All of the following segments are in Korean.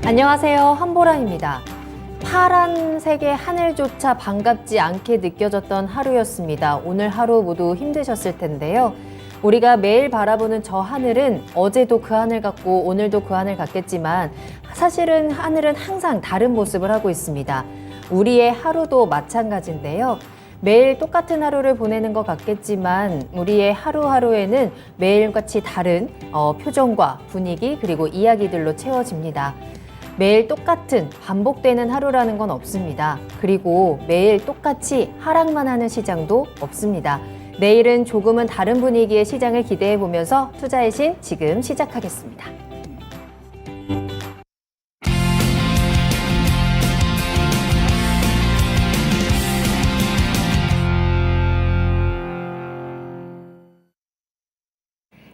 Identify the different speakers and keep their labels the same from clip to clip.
Speaker 1: 안녕하세요. 한보라입니다. 파란색의 하늘조차 반갑지 않게 느껴졌던 하루였습니다. 오늘 하루 모두 힘드셨을 텐데요. 우리가 매일 바라보는 저 하늘은 어제도 그 하늘 같고 오늘도 그 하늘 같겠지만 사실은 하늘은 항상 다른 모습을 하고 있습니다. 우리의 하루도 마찬가지인데요. 매일 똑같은 하루를 보내는 것 같겠지만 우리의 하루하루에는 매일같이 다른 표정과 분위기 그리고 이야기들로 채워집니다. 매일 똑같은 반복되는 하루라는 건 없습니다. 그리고 매일 똑같이 하락만 하는 시장도 없습니다. 내일은 조금은 다른 분위기의 시장을 기대해 보면서 투자의 신 지금 시작하겠습니다.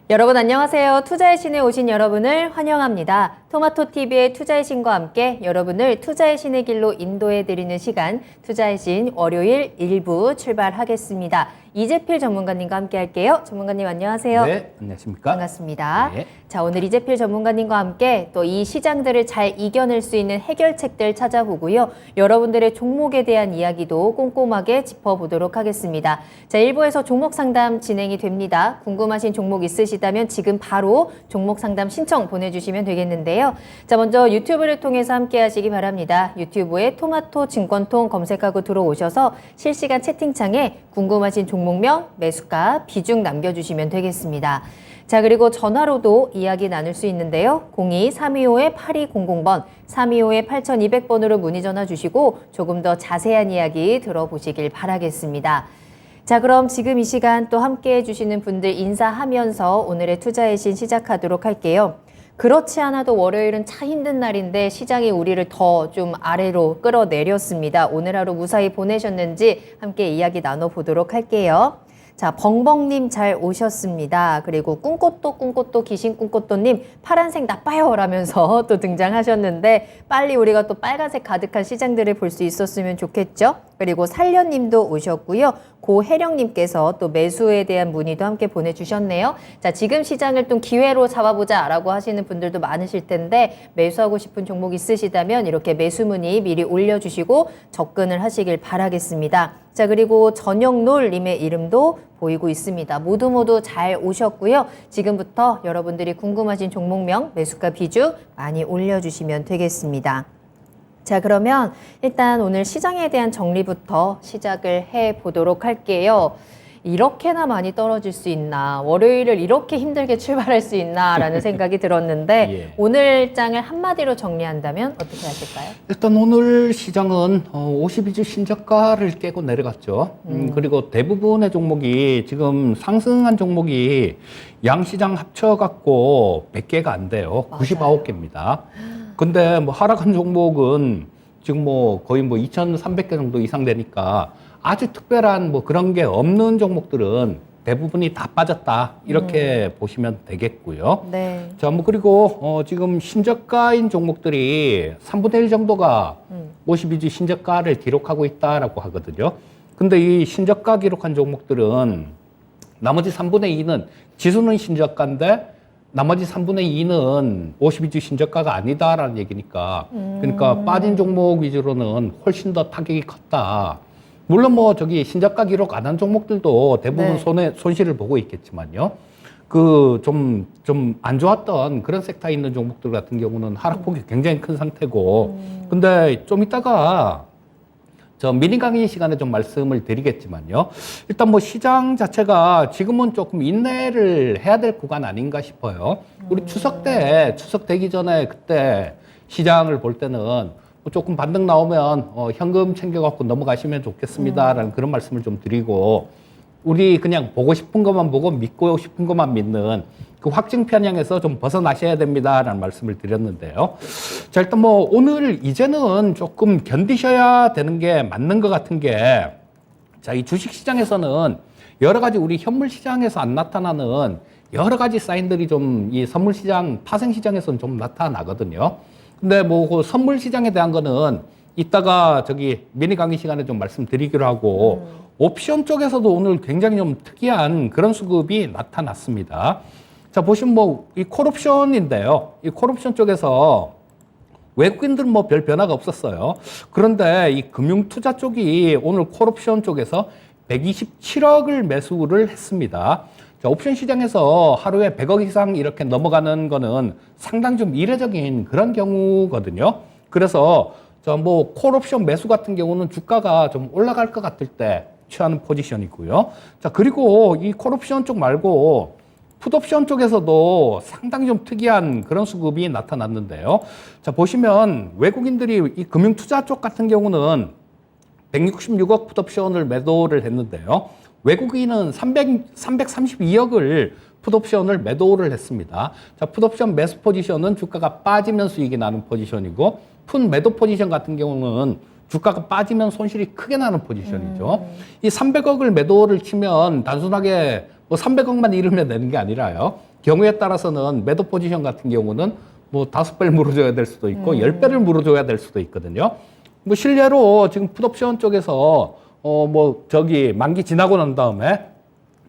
Speaker 1: 여러분 안녕하세요. 투자의 신에 오신 여러분을 환영합니다. 토마토TV의 투자의 신과 함께 여러분을 투자의 신의 길로 인도해드리는 시간 투자의 신 월요일 1부 출발하겠습니다. 이재필 전문가님과 함께 할게요. 전문가님 안녕하세요.
Speaker 2: 네, 안녕하십니까?
Speaker 1: 반갑습니다.
Speaker 2: 네.
Speaker 1: 자, 오늘 이재필 전문가님과 함께 또 이 시장들을 잘 이겨낼 수 있는 해결책들 찾아보고요. 여러분들의 종목에 대한 이야기도 꼼꼼하게 짚어보도록 하겠습니다. 자, 1부에서 종목 상담 진행이 됩니다. 궁금하신 종목 있으시다면 지금 바로 종목 상담 신청 보내주시면 되겠는데요. 자, 먼저 유튜브를 통해서 함께 하시기 바랍니다. 유튜브에 토마토 증권통 검색하고 들어오셔서 실시간 채팅창에 궁금하신 종목명, 매수가, 비중 남겨주시면 되겠습니다. 자, 그리고 전화로도 이야기 나눌 수 있는데요. 02-325-8200번, 325-8200번으로 문의 전화 주시고 조금 더 자세한 이야기 들어보시길 바라겠습니다. 자, 그럼 지금 이 시간 또 함께 해주시는 분들 인사하면서 오늘의 투자의 신 시작하도록 할게요. 그렇지 않아도 월요일은 참 힘든 날인데 시장이 우리를 더 좀 아래로 끌어내렸습니다. 오늘 하루 무사히 보내셨는지 함께 이야기 나눠보도록 할게요. 자, 벙벙님 잘 오셨습니다. 그리고 꿈꽃도 귀신 꿈꽃도님 파란색 나빠요 라면서 또 등장하셨는데 빨리 우리가 또 빨간색 가득한 시장들을 볼 수 있었으면 좋겠죠. 그리고 살련님도 오셨고요. 고혜령님께서 또 매수에 대한 문의도 함께 보내주셨네요. 자, 지금 시장을 좀 기회로 잡아보자 라고 하시는 분들도 많으실 텐데 매수하고 싶은 종목 있으시다면 이렇게 매수 문의 미리 올려주시고 접근을 하시길 바라겠습니다. 자, 그리고 전영놀님의 이름도 보이고 있습니다. 모두 잘 오셨고요. 지금부터 여러분들이 궁금하신 종목명, 매수가 비중 많이 올려주시면 되겠습니다. 자, 그러면 일단 오늘 시장에 대한 정리부터 시작을 해보도록 할게요. 이렇게나 많이 떨어질 수 있나, 월요일을 이렇게 힘들게 출발할 수 있나 라는 생각이 들었는데
Speaker 2: 예.
Speaker 1: 오늘 장을 한마디로 정리한다면 어떻게 하실까요?
Speaker 2: 일단 오늘 시장은 52주 신저가를 깨고 내려갔죠. 그리고 대부분의 종목이 지금 상승한 종목이 양시장 합쳐갖고 100개가 안 돼요.
Speaker 1: 맞아요.
Speaker 2: 99개입니다. 근데 뭐 하락한 종목은 지금 뭐 거의 뭐 2,300개 정도 이상 되니까 아주 특별한 뭐 그런 게 없는 종목들은 대부분이 다 빠졌다. 이렇게 보시면 되겠고요.
Speaker 1: 네.
Speaker 2: 자, 뭐 그리고 지금 신저가인 종목들이 3분의 1 정도가 52주 신저가를 기록하고 있다라고 하거든요. 근데 이 신저가 기록한 종목들은 나머지 3분의 2는 지수는 신저가인데 나머지 3분의 2는 52주 신저가가 아니다라는 얘기니까 그러니까 빠진 종목 위주로는 훨씬 더 타격이 컸다. 물론 뭐 저기 신저가 기록 안 한 종목들도 대부분
Speaker 1: 네.
Speaker 2: 손실을 보고 있겠지만요. 그 좀 안 좋았던 그런 섹터에 있는 종목들 같은 경우는 하락폭이 굉장히 큰 상태고. 근데 좀 이따가 저 미니 강의 시간에 좀 말씀을 드리겠지만요. 일단 뭐 시장 자체가 지금은 조금 인내를 해야 될 구간 아닌가 싶어요. 우리 추석 되기 전에 그때 시장을 볼 때는 조금 반등 나오면 현금 챙겨갖고 넘어가시면 좋겠습니다라는 그런 말씀을 좀 드리고 우리 그냥 보고 싶은 것만 보고 믿고 싶은 것만 믿는 그 확증 편향에서 좀 벗어나셔야 됩니다라는 말씀을 드렸는데요. 자, 일단 뭐 오늘 이제는 조금 견디셔야 되는 게 맞는 것 같은 게 자, 이 주식 시장에서는 여러 가지 우리 현물 시장에서 안 나타나는 여러 가지 사인들이 좀 이 선물 시장, 파생 시장에서는 좀 나타나거든요. 근데 뭐 그 선물 시장에 대한 거는 이따가 저기 미니 강의 시간에 좀 말씀드리기로 하고 옵션 쪽에서도 오늘 굉장히 좀 특이한 그런 수급이 나타났습니다. 자, 보시면 뭐 이 콜옵션인데요. 이 콜옵션 쪽에서 외국인들은 뭐 별 변화가 없었어요. 그런데 이 금융투자 쪽이 오늘 콜옵션 쪽에서 127억을 매수를 했습니다. 자, 옵션 시장에서 하루에 100억 이상 이렇게 넘어가는 거는 상당히 좀 이례적인 그런 경우거든요. 그래서 뭐 콜옵션 매수 같은 경우는 주가가 좀 올라갈 것 같을 때 취하는 포지션이고요. 자, 그리고 이 콜옵션 쪽 말고 풋옵션 쪽에서도 상당히 좀 특이한 그런 수급이 나타났는데요. 자, 보시면 외국인들이 이 금융투자 쪽 같은 경우는 166억 풋옵션을 매도를 했는데요. 외국인은 332억을 풋옵션을 매도를 했습니다. 자, 풋옵션 매수 포지션은 주가가 빠지면 수익이 나는 포지션이고, 풋 매도 포지션 같은 경우는 주가가 빠지면 손실이 크게 나는 포지션이죠. 이 300억을 매도를 치면 단순하게 뭐 300억만 잃으면 되는 게 아니라요. 경우에 따라서는 매도 포지션 같은 경우는 뭐 5배를 물어줘야 될 수도 있고 10배를 물어줘야 될 수도 있거든요. 뭐 실례로 지금 풋옵션 쪽에서 만기 지나고 난 다음에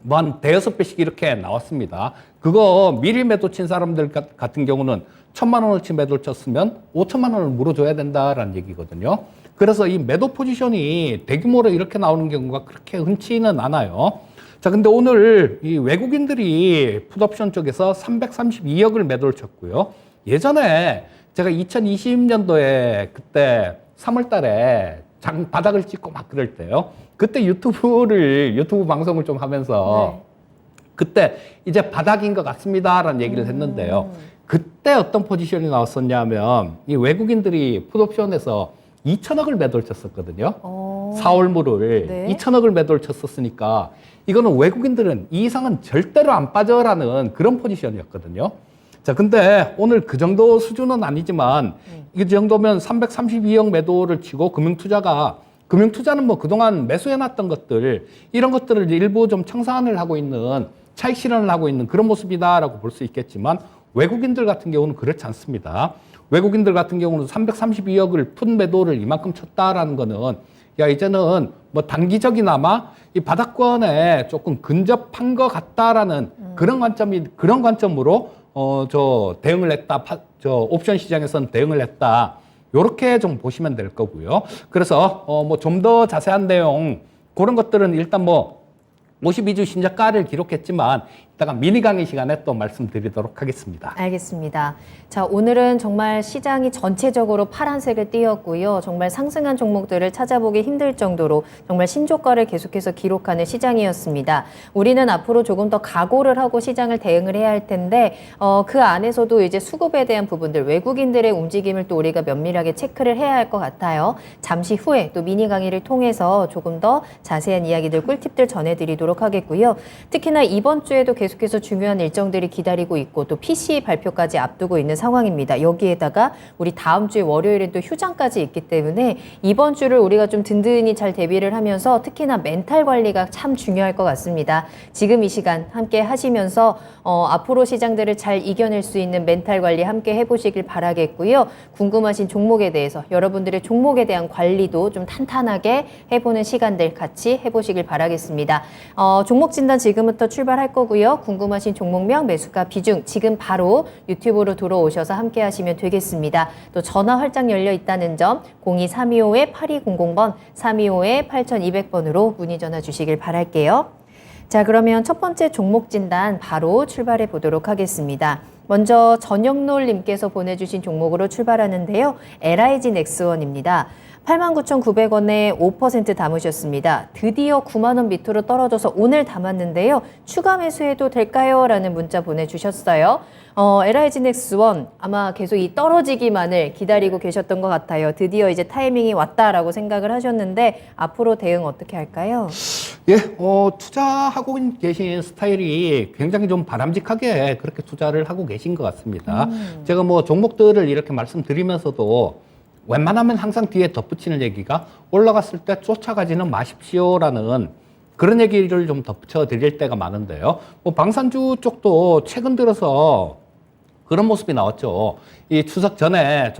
Speaker 2: 뭐 한 대여섯 배씩 이렇게 나왔습니다. 그거 미리 매도 친 사람들 같은 경우는 1,000만 원어치 매도를 쳤으면 5천만 원을 물어줘야 된다라는 얘기거든요. 그래서 이 매도 포지션이 대규모로 이렇게 나오는 경우가 그렇게 흔치는 않아요. 자, 근데 오늘 이 외국인들이 풋옵션 쪽에서 332억을 매도를 쳤고요. 예전에 제가 2020년도에 그때 3월 달에 바닥을 찍고 막 그럴 때요. 그때 유튜브 방송을 좀 하면서 그때 이제 바닥인 것 같습니다라는 얘기를 했는데요. 그때 어떤 포지션이 나왔었냐면 이 외국인들이 풋옵션에서 2천억을 매도를 쳤었거든요. 4월물을
Speaker 1: 네.
Speaker 2: 2천억을 매도를 쳤었으니까 이거는 외국인들은 이 이상은 절대로 안 빠져라는 그런 포지션이었거든요. 자, 근데 오늘 그 정도 수준은 아니지만 이 정도면 332억 매도를 치고 금융투자는 뭐 그동안 매수해놨던 것들, 이런 것들을 일부 좀 청산을 하고 있는, 차익 실현을 하고 있는 그런 모습이다라고 볼 수 있겠지만 외국인들 같은 경우는 그렇지 않습니다. 외국인들 같은 경우는 332억을 풋 매도를 이만큼 쳤다라는 거는 야, 이제는 뭐 단기적이나마 이 바닥권에 조금 근접한 것 같다라는 그런 관점으로 대응을 했다. 옵션 시장에서는 대응을 했다. 요렇게 좀 보시면 될 거고요. 그래서 좀 더 자세한 내용 그런 것들은 일단 52주 신저가를 기록했지만 이따가 미니 강의 시간에 또 말씀드리도록 하겠습니다.
Speaker 1: 알겠습니다. 자, 오늘은 정말 시장이 전체적으로 파란색을 띄었고요. 정말 상승한 종목들을 찾아보기 힘들 정도로 정말 신저가를 계속해서 기록하는 시장이었습니다. 우리는 앞으로 조금 더 각오를 하고 시장을 대응을 해야 할 텐데 그 안에서도 이제 수급에 대한 부분들, 외국인들의 움직임을 또 우리가 면밀하게 체크를 해야 할 것 같아요. 잠시 후에 또 미니 강의를 통해서 조금 더 자세한 이야기들, 꿀팁들 전해드리도록 하겠고요. 특히나 이번 주에도 계속해서 중요한 일정들이 기다리고 있고 또 PC 발표까지 앞두고 있는 상황입니다. 여기에다가 우리 다음 주에 월요일엔 또 휴장까지 있기 때문에 이번 주를 우리가 좀 든든히 잘 대비를 하면서 특히나 멘탈 관리가 참 중요할 것 같습니다. 지금 이 시간 함께 하시면서 앞으로 시장들을 잘 이겨낼 수 있는 멘탈 관리 함께 해보시길 바라겠고요. 궁금하신 종목에 대해서 여러분들의 종목에 대한 관리도 좀 탄탄하게 해보는 시간들 같이 해보시길 바라겠습니다. 종목 진단 지금부터 출발할 거고요. 궁금하신 종목명, 매수가, 비중 지금 바로 유튜브로 들어오셔서 함께 하시면 되겠습니다. 또 전화 활짝 열려 있다는 점 02-325-8200번, 325-8200번으로 문의 전화 주시길 바랄게요. 자, 그러면 첫 번째 종목 진단 바로 출발해 보도록 하겠습니다. 먼저 전영놀님께서 보내주신 종목으로 출발하는데요. LIG 넥스원입니다. 89,900원에 5% 담으셨습니다. 드디어 9만 원 밑으로 떨어져서 오늘 담았는데요. 추가 매수해도 될까요? 라는 문자 보내주셨어요. LIG 넥스원 아마 계속 이 떨어지기만을 기다리고 계셨던 것 같아요. 드디어 이제 타이밍이 왔다라고 생각을 하셨는데 앞으로 대응 어떻게 할까요?
Speaker 2: 예, 투자하고 계신 스타일이 굉장히 좀 바람직하게 그렇게 투자를 하고 계신 것 같습니다. 제가 종목들을 이렇게 말씀드리면서도 웬만하면 항상 뒤에 덧붙이는 얘기가 올라갔을 때 쫓아가지는 마십시오라는 그런 얘기를 좀 덧붙여 드릴 때가 많은데요. 방산주 쪽도 최근 들어서 그런 모습이 나왔죠. 이 추석 전에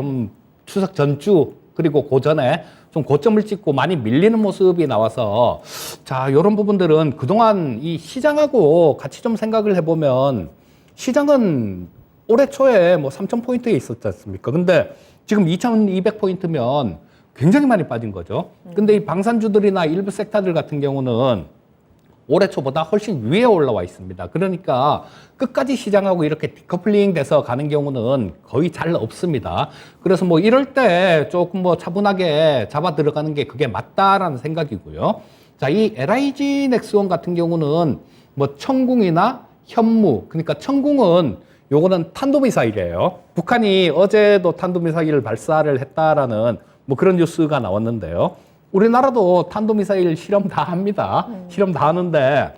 Speaker 2: 추석 전주 그리고 그 전에 좀 고점을 찍고 많이 밀리는 모습이 나와서 자, 이런 부분들은 그동안 이 시장하고 같이 좀 생각을 해보면 시장은 올해 초에 뭐 3,000포인트에 있었지 않습니까? 근데 지금 2,200포인트면 굉장히 많이 빠진 거죠. 근데 이 방산주들이나 일부 섹터들 같은 경우는 올해 초보다 훨씬 위에 올라와 있습니다. 그러니까 끝까지 시장하고 이렇게 디커플링 돼서 가는 경우는 거의 잘 없습니다. 그래서 뭐 이럴 때 조금 뭐 차분하게 잡아 들어가는 게 그게 맞다라는 생각이고요. 자, 이 LIG 넥스원 같은 경우는 뭐 천궁이나 현무, 그러니까 천궁은 요거는 탄도미사일이에요. 북한이 어제도 탄도미사일을 발사를 했다라는 뭐 그런 뉴스가 나왔는데요. 우리나라도 탄도미사일 실험 다 합니다. 실험 다 하는데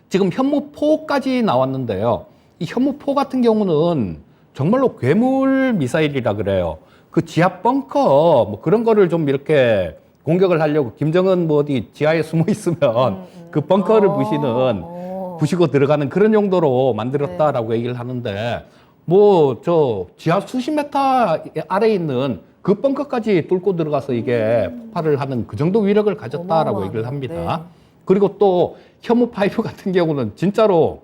Speaker 2: 지금 현무포까지 나왔는데요. 이 현무포 같은 경우는 정말로 괴물 미사일이라 그래요. 그 지하 벙커 뭐 그런 거를 좀 이렇게 공격을 하려고 김정은 뭐 어디 지하에 숨어 있으면 그 벙커를 부시고 들어가는 그런 용도로 만들었다라고 얘기를 하는데 뭐 저 지하 수십 미터 아래에 있는 그 벙커까지 뚫고 들어가서 이게 폭발을 하는 그 정도 위력을 가졌다라고 얘기를 합니다.
Speaker 1: 네.
Speaker 2: 그리고 또 현무5 같은 경우는 진짜로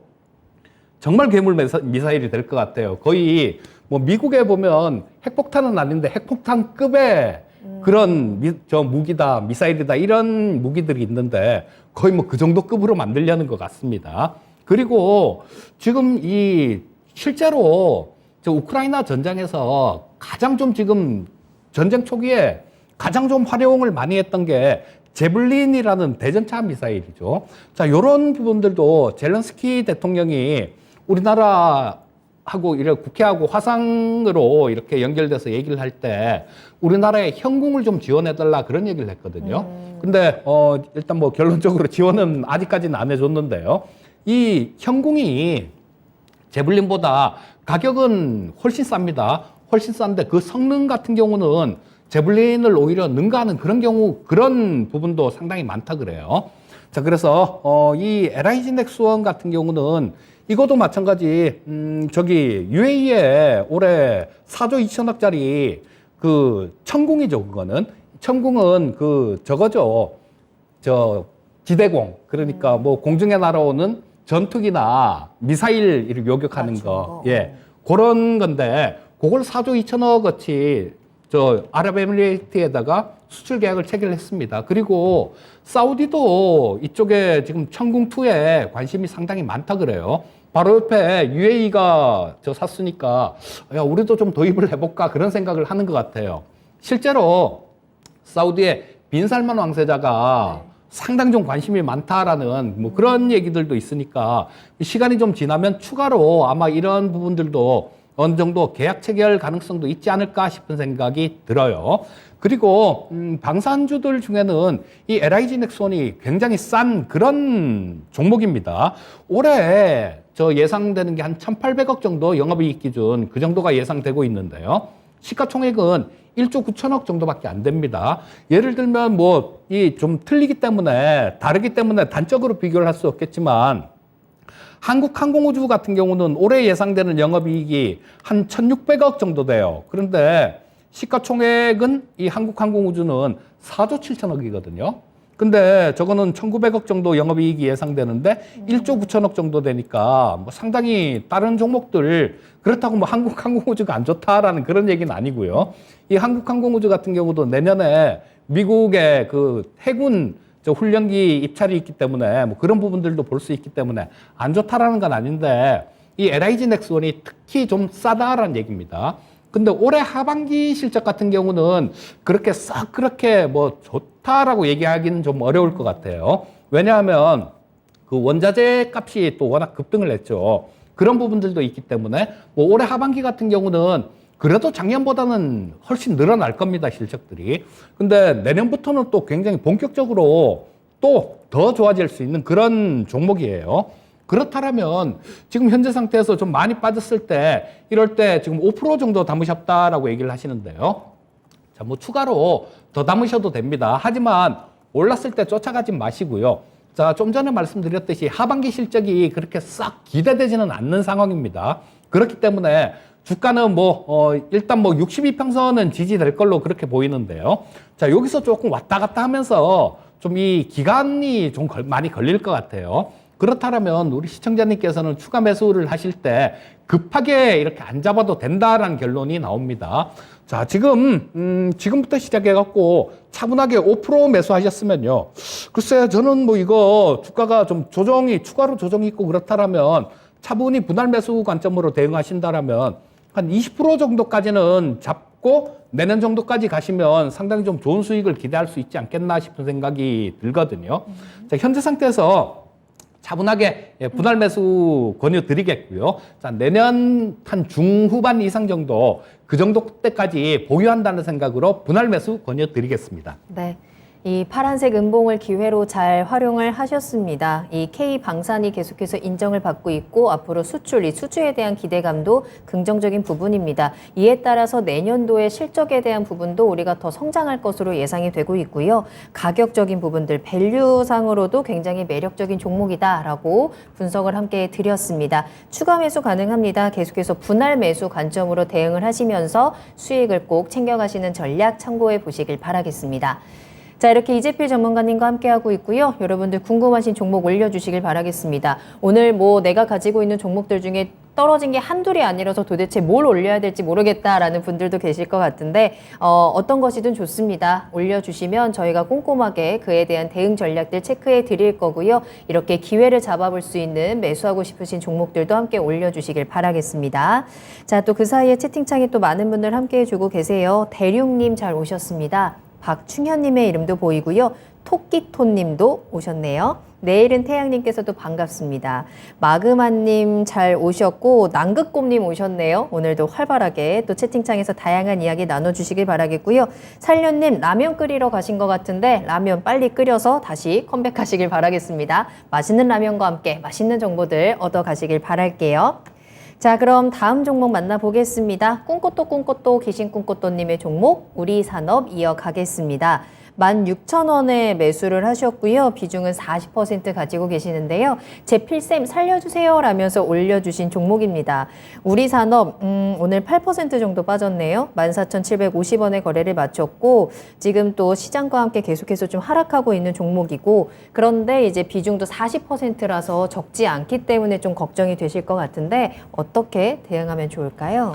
Speaker 2: 정말 괴물 미사일이 될 것 같아요. 거의 뭐 미국에 보면 핵폭탄은 아닌데 핵폭탄급의 그런 무기다, 미사일이다 이런 무기들이 있는데 거의 뭐 그 정도 급으로 만들려는 것 같습니다. 그리고 지금 이 실제로 저 우크라이나 전장에서 가장 좀 지금 전쟁 초기에 가장 좀 활용을 많이 했던 게 제블린이라는 대전차 미사일이죠. 자, 요런 부분들도 젤렌스키 대통령이 우리나라하고 이렇게 국회하고 화상으로 이렇게 연결돼서 얘기를 할 때 우리나라에 현궁을 좀 지원해달라 그런 얘기를 했거든요. 근데 일단 뭐 결론적으로 지원은 아직까지는 안 해줬는데요. 이 현궁이 제블린보다 가격은 훨씬 쌉니다. 훨씬 싼데 그 성능 같은 경우는 제블린을 오히려 능가하는 그런 부분도 상당히 많다 그래요. 자, 그래서 이 LIG 넥스원 같은 경우는 이것도 마찬가지 저기 UAE에 올해 4조 2천억짜리 그 천궁이죠. 그거는 천궁은 그 저거죠. 저 지대공, 그러니까 뭐 공중에 날아오는 전투기나 미사일 요격하는 거, 예, 그런 건데 그걸 4조 2천억어치 저 아랍에미레이트에다가 수출 계약을 체결했습니다. 그리고 사우디도 이쪽에 지금 천궁2에 관심이 상당히 많다 그래요. 바로 옆에 UAE가 저 샀으니까 야, 우리도 좀 도입을 해볼까 그런 생각을 하는 것 같아요. 실제로 사우디의 빈살만 왕세자가 상당히 좀 관심이 많다라는 뭐 그런 얘기들도 있으니까 시간이 좀 지나면 추가로 아마 이런 부분들도 어느 정도 계약 체결 가능성도 있지 않을까 싶은 생각이 들어요. 그리고 방산주들 중에는 이 LIG 넥스원이 굉장히 싼 그런 종목입니다. 올해 저 예상되는 게 한 1,800억 정도 영업이익 기준 그 정도가 예상되고 있는데요. 시가총액은 1조 9천억 정도밖에 안 됩니다. 예를 들면 뭐 이 좀 틀리기 때문에 다르기 때문에 단적으로 비교를 할 수 없겠지만 한국항공우주 같은 경우는 올해 예상되는 영업이익이 한 1,600억 정도 돼요. 그런데 시가총액은 이 한국항공우주는 4조 7천억이거든요. 근데 저거는 1,900억 정도 영업이익이 예상되는데 1조 9천억 정도 되니까 뭐 상당히 다른 종목들 그렇다고 뭐 한국항공우주가 안 좋다라는 그런 얘기는 아니고요. 이 한국항공우주 같은 경우도 내년에 미국의 그 해군 저 훈련기 입찰이 있기 때문에 뭐 그런 부분들도 볼 수 있기 때문에 안 좋다라는 건 아닌데 이 LIG 넥스원이 특히 좀 싸다라는 얘기입니다. 근데 올해 하반기 실적 같은 경우는 그렇게 싹 그렇게 뭐 좋다라고 얘기하기는 좀 어려울 것 같아요. 왜냐하면 그 원자재 값이 또 워낙 급등을 했죠. 그런 부분들도 있기 때문에 뭐 올해 하반기 같은 경우는 그래도 작년보다는 훨씬 늘어날 겁니다, 실적들이. 근데 내년부터는 또 굉장히 본격적으로 또 더 좋아질 수 있는 그런 종목이에요. 그렇다면 지금 현재 상태에서 좀 많이 빠졌을 때 이럴 때 지금 5% 정도 담으셨다라고 얘기를 하시는데요. 자, 뭐 추가로 더 담으셔도 됩니다. 하지만 올랐을 때 쫓아가지 마시고요. 자, 좀 전에 말씀드렸듯이 하반기 실적이 그렇게 싹 기대되지는 않는 상황입니다. 그렇기 때문에 주가는 일단 62평선은 지지될 걸로 그렇게 보이는데요. 자, 여기서 조금 왔다 갔다 하면서 좀 이 기간이 좀 많이 걸릴 것 같아요. 그렇다면 우리 시청자님께서는 추가 매수를 하실 때 급하게 이렇게 안 잡아도 된다라는 결론이 나옵니다. 자, 지금부터 시작해갖고 차분하게 5% 매수하셨으면요. 글쎄요, 저는 뭐 이거 주가가 좀 추가로 조정이 있고 그렇다면 차분히 분할 매수 관점으로 대응하신다라면 한 20% 정도까지는 잡고 내년 정도까지 가시면 상당히 좀 좋은 수익을 기대할 수 있지 않겠나 싶은 생각이 들거든요. 자, 현재 상태에서 차분하게 분할 매수 권유드리겠고요. 자, 내년 한 중후반 이상 정도 그 정도 때까지 보유한다는 생각으로 분할 매수 권유드리겠습니다.
Speaker 1: 네. 이 파란색 음봉을 기회로 잘 활용을 하셨습니다. 이 K방산이 계속해서 인정을 받고 있고 앞으로 이 수주에 대한 기대감도 긍정적인 부분입니다. 이에 따라서 내년도의 실적에 대한 부분도 우리가 더 성장할 것으로 예상이 되고 있고요. 가격적인 부분들, 밸류상으로도 굉장히 매력적인 종목이다라고 분석을 함께 드렸습니다. 추가 매수 가능합니다. 계속해서 분할 매수 관점으로 대응을 하시면서 수익을 꼭 챙겨가시는 전략 참고해 보시길 바라겠습니다. 자, 이렇게 이재필 전문가님과 함께하고 있고요. 여러분들 궁금하신 종목 올려주시길 바라겠습니다. 오늘 뭐 내가 가지고 있는 종목들 중에 떨어진 게 한둘이 아니라서 도대체 뭘 올려야 될지 모르겠다라는 분들도 계실 것 같은데 어떤 것이든 좋습니다. 올려주시면 저희가 꼼꼼하게 그에 대한 대응 전략들 체크해 드릴 거고요. 이렇게 기회를 잡아볼 수 있는 매수하고 싶으신 종목들도 함께 올려주시길 바라겠습니다. 자, 또 그 사이에 채팅창에 또 많은 분들 함께해 주고 계세요. 대륙님 잘 오셨습니다. 박충현님의 이름도 보이고요. 토끼톤님도 오셨네요. 내일은 태양님께서도 반갑습니다. 마그마님 잘 오셨고 남극곰님 오셨네요. 오늘도 활발하게 또 채팅창에서 다양한 이야기 나눠주시길 바라겠고요. 살련님 라면 끓이러 가신 것 같은데 라면 빨리 끓여서 다시 컴백하시길 바라겠습니다. 맛있는 라면과 함께 맛있는 정보들 얻어가시길 바랄게요. 자, 그럼 다음 종목 만나보겠습니다. 꿈꽃도 귀신 꿈꽃도님의 종목 우리산업 이어가겠습니다. 16,000원에 매수를 하셨고요. 비중은 40% 가지고 계시는데요. 제필쌤 살려주세요 라면서 올려주신 종목입니다. 우리산업 오늘 8% 정도 빠졌네요. 14,750원에 거래를 마쳤고 지금 또 시장과 함께 계속해서 좀 하락하고 있는 종목이고 그런데 이제 비중도 40%라서 적지 않기 때문에 좀 걱정이 되실 것 같은데 어떻게 대응하면 좋을까요?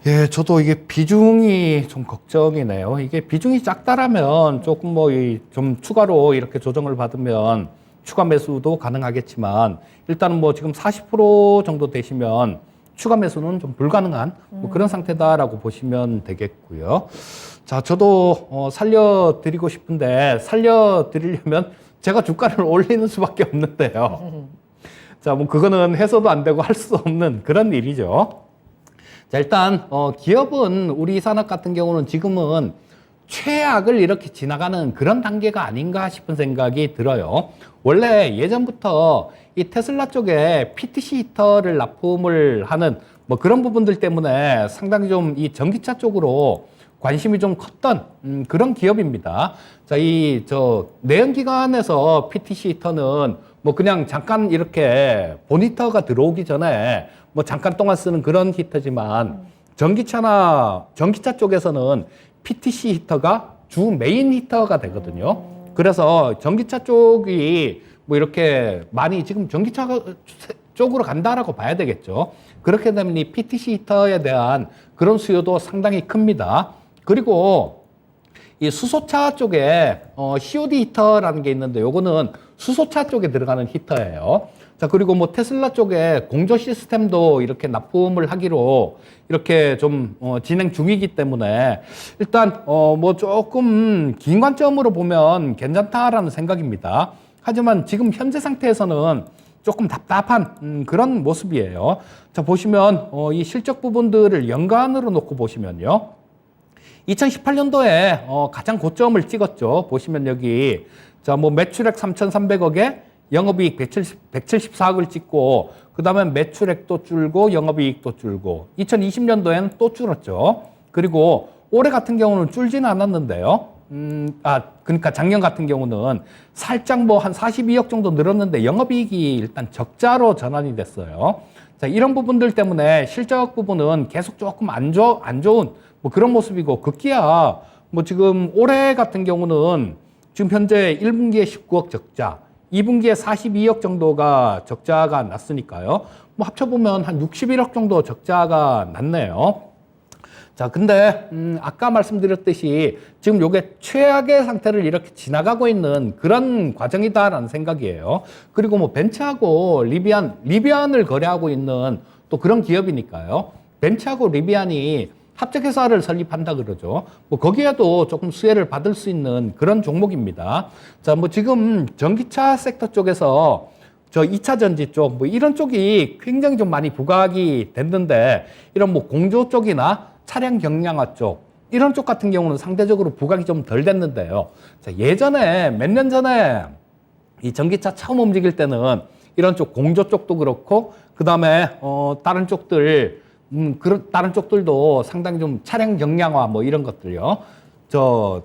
Speaker 2: 예, 저도 이게 비중이 좀 걱정이네요. 이게 비중이 작다라면 조금 좀 추가로 이렇게 조정을 받으면 추가 매수도 가능하겠지만 일단은 뭐 지금 40% 정도 되시면 추가 매수는 좀 불가능한 뭐 그런 상태다라고 보시면 되겠고요. 자, 저도 살려드리고 싶은데 살려드리려면 제가 주가를 올리는 수밖에 없는데요. 자, 뭐 그거는 해서도 안 되고 할 수 없는 그런 일이죠. 자, 일단 기업은 우리 산업 같은 경우는 지금은 최악을 이렇게 지나가는 그런 단계가 아닌가 싶은 생각이 들어요. 원래 예전부터 이 테슬라 쪽에 PTC 히터를 납품을 하는 뭐 그런 부분들 때문에 상당히 좀 이 전기차 쪽으로 관심이 좀 컸던 그런 기업입니다. 자, 내연기관에서 PTC 히터는 뭐 그냥 잠깐 이렇게 본히터가 들어오기 전에 뭐 잠깐 동안 쓰는 그런 히터지만 전기차 쪽에서는 PTC 히터가 주 메인 히터가 되거든요. 그래서 전기차 쪽이 뭐 이렇게 많이 지금 전기차 쪽으로 간다라고 봐야 되겠죠. 그렇게 되면 이 PTC 히터에 대한 그런 수요도 상당히 큽니다. 그리고 이 수소차 쪽에 COD 히터라는 게 있는데 요거는 수소차 쪽에 들어가는 히터예요. 자, 그리고 뭐 테슬라 쪽에 공조 시스템도 이렇게 납품을 하기로 이렇게 좀 진행 중이기 때문에 일단 뭐 조금 긴 관점으로 보면 괜찮다라는 생각입니다. 하지만 지금 현재 상태에서는 조금 답답한 그런 모습이에요. 자, 보시면 이 실적 부분들을 연간으로 놓고 보시면요. 2018년도에 가장 고점을 찍었죠. 보시면 여기 자, 뭐 매출액 3,300억에 영업이익 174억을 찍고 그 다음에 매출액도 줄고 영업이익도 줄고 2020년도에는 또 줄었죠. 그리고 올해 같은 경우는 줄지는 않았는데요. 그러니까 작년 같은 경우는 살짝 뭐 한 42억 정도 늘었는데 영업이익이 일단 적자로 전환이 됐어요. 자, 이런 부분들 때문에 실적 부분은 계속 조금 안 좋은 뭐 그런 모습이고 급기야 뭐 지금 올해 같은 경우는 지금 현재 1분기에 19억 적자, 2분기에 42억 정도가 적자가 났으니까요. 뭐 합쳐보면 한 61억 정도 적자가 났네요. 자, 근데 아까 말씀드렸듯이 지금 요게 최악의 상태를 이렇게 지나가고 있는 그런 과정이다라는 생각이에요. 그리고 뭐 벤츠하고 리비안을 거래하고 있는 또 그런 기업이니까요. 벤츠하고 리비안이 합작회사를 설립한다 그러죠. 뭐 거기에도 조금 수혜를 받을 수 있는 그런 종목입니다. 자, 뭐 지금 전기차 섹터 쪽에서 저 2차 전지 쪽, 뭐 이런 쪽이 굉장히 좀 많이 부각이 됐는데, 이런 뭐 공조 쪽이나 차량 경량화 쪽, 이런 쪽 같은 경우는 상대적으로 부각이 좀 덜 됐는데요. 자, 예전에 몇 년 전에 이 전기차 처음 움직일 때는 이런 쪽 공조 쪽도 그렇고, 그 다음에 다른 쪽들, 다른 쪽들도 상당히 좀 차량 경량화 뭐 이런 것들요. 저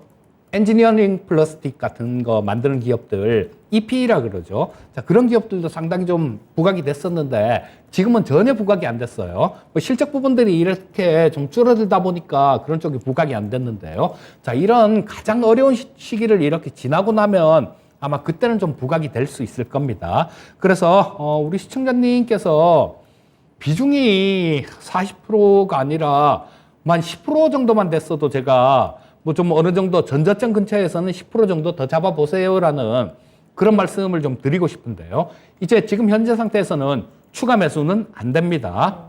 Speaker 2: 엔지니어링 플라스틱 같은 거 만드는 기업들, EP라 그러죠. 자, 그런 기업들도 상당히 좀 부각이 됐었는데 지금은 전혀 부각이 안 됐어요. 뭐 실적 부분들이 이렇게 좀 줄어들다 보니까 그런 쪽이 부각이 안 됐는데요. 자, 이런 가장 어려운 시기를 이렇게 지나고 나면 아마 그때는 좀 부각이 될 수 있을 겁니다. 그래서 우리 시청자님께서 비중이 40%가 아니라 한 10% 정도만 됐어도 제가 뭐 좀 어느 정도 전저점 근처에서는 10% 정도 더 잡아보세요라는 그런 말씀을 좀 드리고 싶은데요. 이제 지금 현재 상태에서는 추가 매수는 안 됩니다.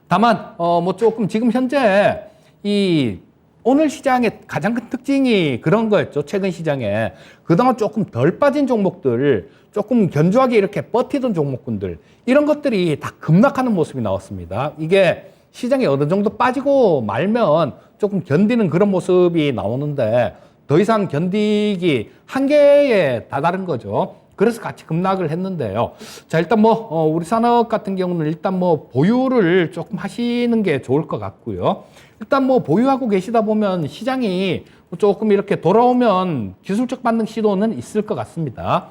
Speaker 2: 다만 뭐 조금 지금 현재 이 오늘 시장의 가장 큰 특징이 그런 거였죠. 최근 시장에 그동안 조금 덜 빠진 종목들, 조금 견조하게 이렇게 버티던 종목군들, 이런 것들이 다 급락하는 모습이 나왔습니다. 이게 시장이 어느 정도 빠지고 말면 조금 견디는 그런 모습이 나오는데 더 이상 견디기 한계에 다다른 거죠. 그래서 같이 급락을 했는데요. 자, 일단 뭐 우리 산업 같은 경우는 일단 뭐 보유를 조금 하시는 게 좋을 것 같고요. 일단 뭐 보유하고 계시다 보면 시장이 조금 이렇게 돌아오면 기술적 반등 시도는 있을 것 같습니다.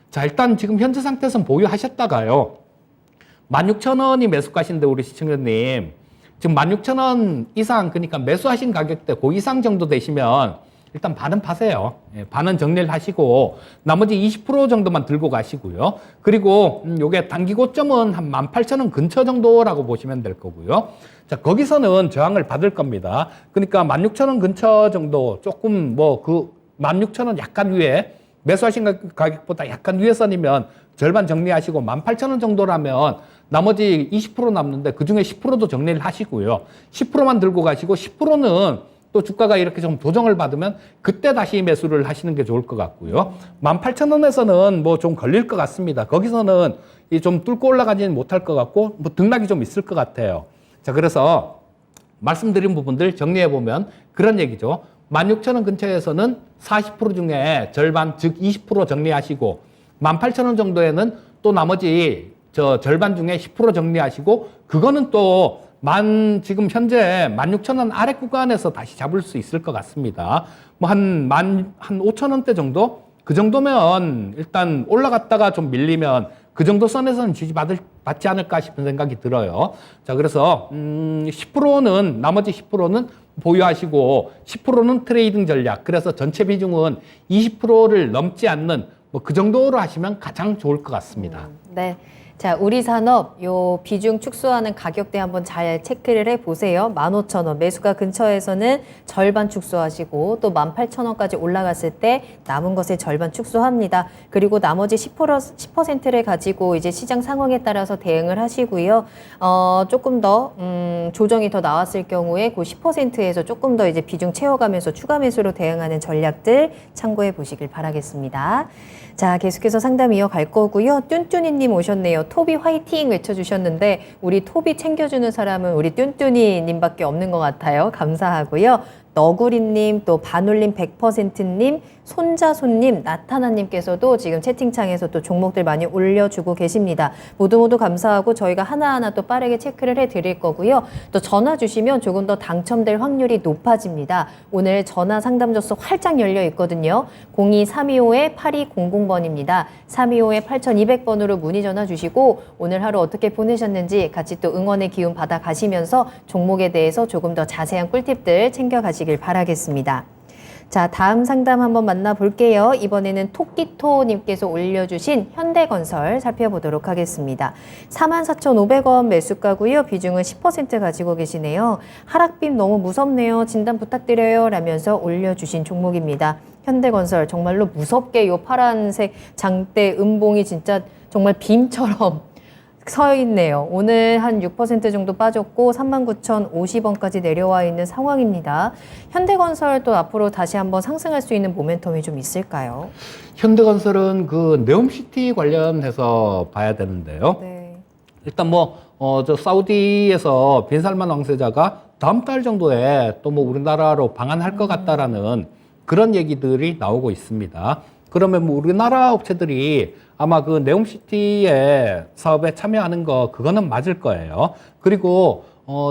Speaker 2: 자, 일단 지금 현재 상태에서는 보유하셨다가요. 16,000원이 매수가신데 우리 시청자님 지금 16,000원 이상, 그러니까 매수하신 가격대 그 이상 정도 되시면 일단 반은 파세요. 예, 반은 정리를 하시고 나머지 20% 정도만 들고 가시고요. 그리고 요게 단기 고점은 한 18,000원 근처 정도라고 보시면 될 거고요. 자, 거기서는 저항을 받을 겁니다. 그러니까 16,000원 근처 정도, 조금 뭐 그 16,000원 약간 위에, 매수하신 가격보다 약간 위에 선이면 절반 정리하시고 18,000원 정도라면 나머지 20% 남는데 그중에 10%도 정리를 하시고요. 10%만 들고 가시고 10%는 또 주가가 이렇게 좀 조정을 받으면 그때 다시 매수를 하시는 게 좋을 것 같고요. 18,000원에서는 뭐 좀 걸릴 것 같습니다. 거기서는 좀 뚫고 올라가지는 못할 것 같고 뭐 등락이 좀 있을 것 같아요. 자, 그래서 말씀드린 부분들 정리해보면 그런 얘기죠. 16,000원 근처에서는 40% 중에 절반, 즉 20% 정리하시고 18,000원 정도에는 또 나머지 저 절반 중에 10% 정리하시고, 그거는 또 지금 현재 16,000원 아래 구간에서 다시 잡을 수 있을 것 같습니다. 뭐 한 5,000원대 정도? 그 정도면 일단 올라갔다가 좀 밀리면 그 정도 선에서는 받지 않을까 싶은 생각이 들어요. 자, 그래서 10%는, 나머지 10%는 보유하시고 10%는 트레이딩 전략. 그래서 전체 비중은 20%를 넘지 않는 뭐 그 정도로 하시면 가장 좋을 것 같습니다.
Speaker 1: 네. 자, 우리 산업 요 비중 축소하는 가격대 한번 잘 체크를 해보세요. 15,000원 매수가 근처에서는 절반 축소하시고 또 18,000원까지 올라갔을 때 남은 것의 절반 축소합니다. 그리고 나머지 10%를 가지고 이제 시장 상황에 따라서 대응을 하시고요. 조금 더 조정이 더 나왔을 경우에 그 10%에서 조금 더 이제 비중 채워가면서 추가 매수로 대응하는 전략들 참고해 보시길 바라겠습니다. 자, 계속해서 상담 이어갈 거고요. 뚠뚠이님 오셨네요. 토비 화이팅 외쳐주셨는데 우리 토비 챙겨주는 사람은 우리 뚠뚠이님밖에 없는 것 같아요. 감사하고요. 너구리님, 또 반올림 100%님, 손자손님, 나타나님께서도 지금 채팅창에서 또 종목들 많이 올려주고 계십니다. 모두 감사하고 저희가 하나하나 또 빠르게 체크를 해드릴 거고요. 또 전화 주시면 조금 더 당첨될 확률이 높아집니다. 오늘 전화 상담 접수 활짝 열려 있거든요. 02-325-8200번입니다. 325-8200번으로 문의 전화 주시고 오늘 하루 어떻게 보내셨는지 같이 또 응원의 기운 받아 가시면서 종목에 대해서 조금 더 자세한 꿀팁들 챙겨가시길 바라겠습니다. 자, 다음 상담 한번 만나볼게요. 이번에는 토끼토님께서 올려주신 현대건설 살펴보도록 하겠습니다. 44,500원 매수가고요. 비중은 10% 가지고 계시네요. 하락빔 너무 무섭네요. 진단 부탁드려요. 라면서 올려주신 종목입니다. 현대건설 정말로 무섭게 요 파란색 장대 음봉이 진짜 정말 빔처럼 서 있네요. 오늘 한 6% 정도 빠졌고 39,050원까지 내려와 있는 상황입니다. 현대건설 또 앞으로 다시 한번 상승할 수 있는 모멘텀이 좀 있을까요?
Speaker 2: 현대건설은 그 네옴시티 관련해서 봐야 되는데요.
Speaker 1: 네.
Speaker 2: 일단 저 사우디에서 빈살만 왕세자가 다음 달 정도에 또 뭐 우리나라로 방한할 것 같다라는 그런 얘기들이 나오고 있습니다. 그러면 뭐 우리나라 업체들이 아마 그 네옴시티의 사업에 참여하는 거 그거는 맞을 거예요. 그리고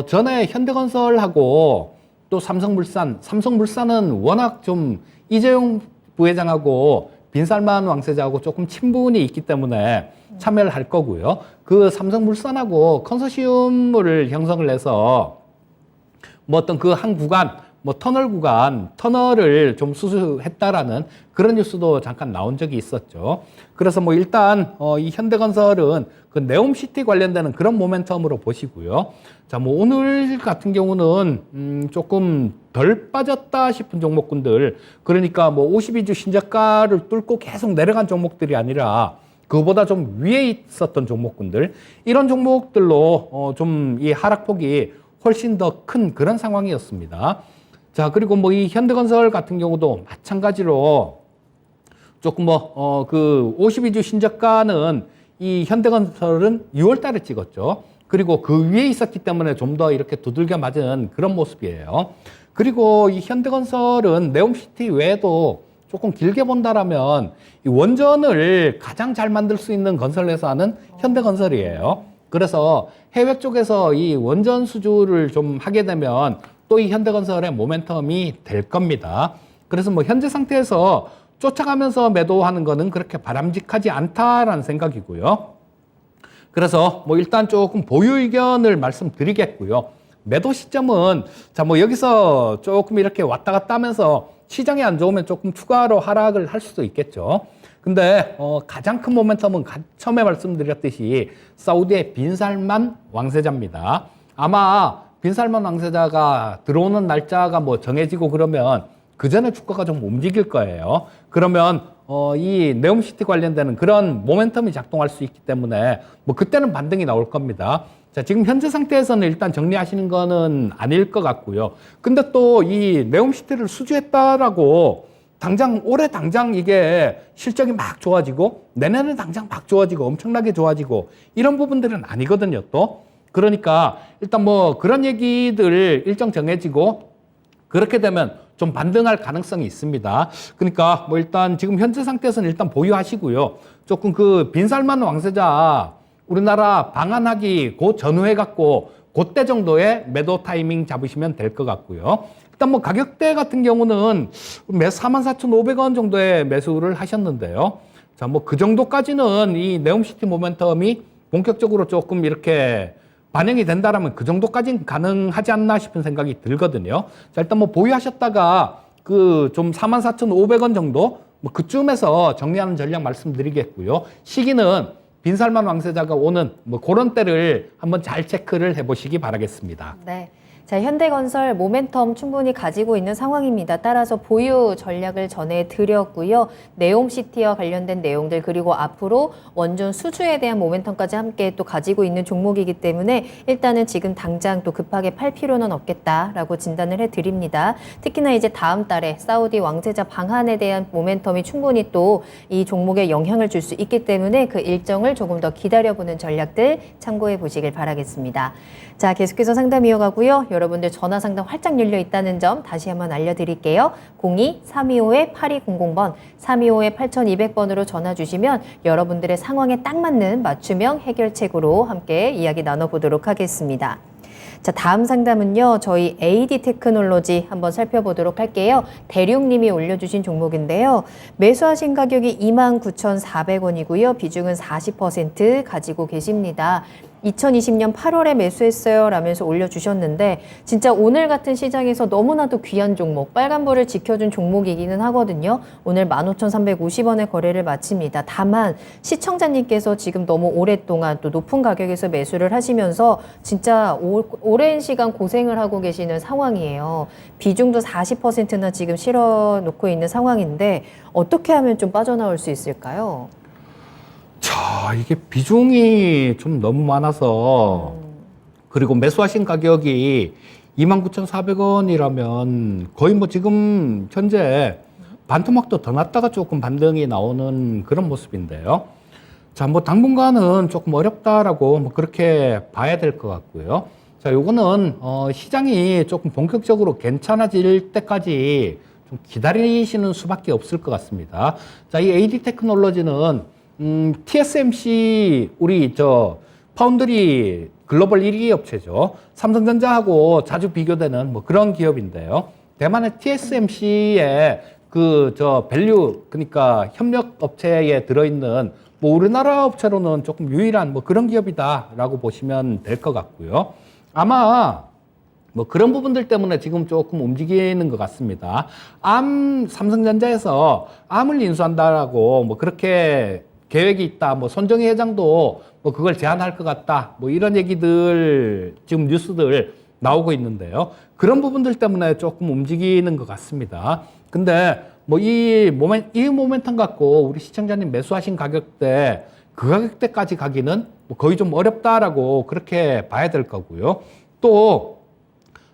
Speaker 2: 전에 현대건설하고 또 삼성물산은 워낙 좀 이재용 부회장하고 빈살만 왕세자하고 조금 친분이 있기 때문에 참여를 할 거고요. 그 삼성물산하고 컨소시엄을 형성을 해서 뭐 어떤 그 한 구간 뭐 터널을 좀 수주했다라는 그런 뉴스도 잠깐 나온 적이 있었죠. 그래서 뭐 일단 이 현대건설은 그 네옴시티 관련되는 그런 모멘텀으로 보시고요. 자, 뭐 오늘 같은 경우는 조금 덜 빠졌다 싶은 종목군들, 그러니까 뭐 52주 신저가를 뚫고 계속 내려간 종목들이 아니라 그보다 좀 위에 있었던 종목군들, 이런 종목들로 좀 이 하락폭이 훨씬 더 큰 그런 상황이었습니다. 자, 그리고 뭐 이 현대건설 같은 경우도 마찬가지로 조금 그 52주 신저가는 이 현대건설은 6월 달에 찍었죠. 그리고 그 위에 있었기 때문에 좀 더 이렇게 두들겨 맞은 그런 모습이에요. 그리고 이 현대건설은 네옴시티 외에도 조금 길게 본다라면 이 원전을 가장 잘 만들 수 있는 건설회사는 현대건설이에요. 그래서 해외 쪽에서 이 원전 수주를 좀 하게 되면 또 이 현대건설의 모멘텀이 될 겁니다. 그래서 뭐 현재 상태에서 쫓아가면서 매도하는 거는 그렇게 바람직하지 않다라는 생각이고요. 그래서 뭐 일단 조금 보유 의견을 말씀드리겠고요. 매도 시점은 자, 뭐 여기서 조금 이렇게 왔다 갔다 하면서 시장이 안 좋으면 조금 추가로 하락을 할 수도 있겠죠. 근데 가장 큰 모멘텀은 처음에 말씀드렸듯이 사우디의 빈살만 왕세자입니다. 아마 빈살만 왕세자가 들어오는 날짜가 뭐 정해지고 그러면 그 전에 주가가 좀 움직일 거예요. 그러면 이 네옴시티 관련되는 그런 모멘텀이 작동할 수 있기 때문에 뭐 그때는 반등이 나올 겁니다. 자, 지금 현재 상태에서는 일단 정리하시는 거는 아닐 것 같고요. 근데 또 이 네옴시티를 수주했다라고 올해 당장 이게 실적이 막 좋아지고 내년에 당장 막 좋아지고 엄청나게 좋아지고 이런 부분들은 아니거든요, 또. 그러니까 일단 뭐 그런 얘기들 일정 정해지고 그렇게 되면 좀 반등할 가능성이 있습니다. 그러니까 뭐 일단 지금 현재 상태에서는 일단 보유하시고요. 조금 그 빈살만 왕세자 우리나라 방한하기 그 전후에 갖고 그때 정도의 매도 타이밍 잡으시면 될 것 같고요. 일단 뭐 가격대 같은 경우는 44,500원 정도의 매수를 하셨는데요. 자, 뭐 그 정도까지는 이 네옴시티 모멘텀이 본격적으로 조금 이렇게 반영이 된다라면 그 정도까지는 가능하지 않나 싶은 생각이 들거든요. 자, 일단 뭐 보유하셨다가 그 좀 44,500원 정도 뭐 그쯤에서 정리하는 전략 말씀드리겠고요. 시기는 빈살만 왕세자가 오는 뭐 그런 때를 한번 잘 체크를 해보시기 바라겠습니다.
Speaker 1: 네. 자, 현대건설 모멘텀 충분히 가지고 있는 상황입니다. 따라서 보유 전략을 전해드렸고요. 네옴시티와 관련된 내용들 그리고 앞으로 원전 수주에 대한 모멘텀까지 함께 또 가지고 있는 종목이기 때문에 일단은 지금 당장 또 급하게 팔 필요는 없겠다라고 진단을 해드립니다. 특히나 이제 다음 달에 사우디 왕세자 방한에 대한 모멘텀이 충분히 또 이 종목에 영향을 줄 수 있기 때문에 그 일정을 조금 더 기다려보는 전략들 참고해 보시길 바라겠습니다. 자, 계속해서 상담 이어가고요. 여러분들 전화 상담 활짝 열려 있다는 점 다시 한번 알려드릴게요. 02-325-8200번, 325-8200번으로 전화 주시면 여러분들의 상황에 딱 맞는 맞춤형 해결책으로 함께 이야기 나눠보도록 하겠습니다. 자, 다음 상담은요. 저희 AD 테크놀로지 한번 살펴보도록 할게요. 대륙님이 올려주신 종목인데요. 매수하신 가격이 29,400원이고요. 비중은 40% 가지고 계십니다. 2020년 8월에 매수했어요 라면서 올려주셨는데 진짜 오늘 같은 시장에서 너무나도 귀한 종목, 빨간불을 지켜준 종목이기는 하거든요. 오늘 15,350원에 거래를 마칩니다. 다만 시청자님께서 지금 너무 오랫동안 또 높은 가격에서 매수를 하시면서 진짜 오랜 시간 고생을 하고 계시는 상황이에요. 비중도 40%나 지금 실어 놓고 있는 상황인데 어떻게 하면 좀 빠져나올 수 있을까요?
Speaker 2: 자, 이게 비중이 좀 너무 많아서 그리고 매수하신 가격이 29,400원이라면 거의 뭐 지금 현재 반토막도 더 났다가 조금 반등이 나오는 그런 모습인데요. 자, 뭐 당분간은 조금 어렵다라고 뭐 그렇게 봐야 될 것 같고요. 자, 요거는 시장이 조금 본격적으로 괜찮아질 때까지 좀 기다리시는 수밖에 없을 것 같습니다. 자, 이 AD 테크놀로지는 TSMC 우리 파운드리 글로벌 1위 업체죠. 삼성전자하고 자주 비교되는 뭐 그런 기업인데요. 대만의 TSMC의 밸류, 그러니까 협력 업체에 들어있는 뭐 우리나라 업체로는 조금 유일한 뭐 그런 기업이다라고 보시면 될 것 같고요. 아마 뭐 그런 부분들 때문에 지금 조금 움직이는 것 같습니다. 삼성전자에서 암을 인수한다라고 뭐 그렇게 계획이 있다. 뭐 손정희 회장도 뭐 그걸 제안할 것 같다. 뭐 이런 얘기들 지금 뉴스들 나오고 있는데요. 그런 부분들 때문에 조금 움직이는 것 같습니다. 근데 뭐 이 모멘텀 갖고 우리 시청자님 매수하신 가격대 그 가격대까지 가기는 뭐 거의 좀 어렵다라고 그렇게 봐야 될 거고요. 또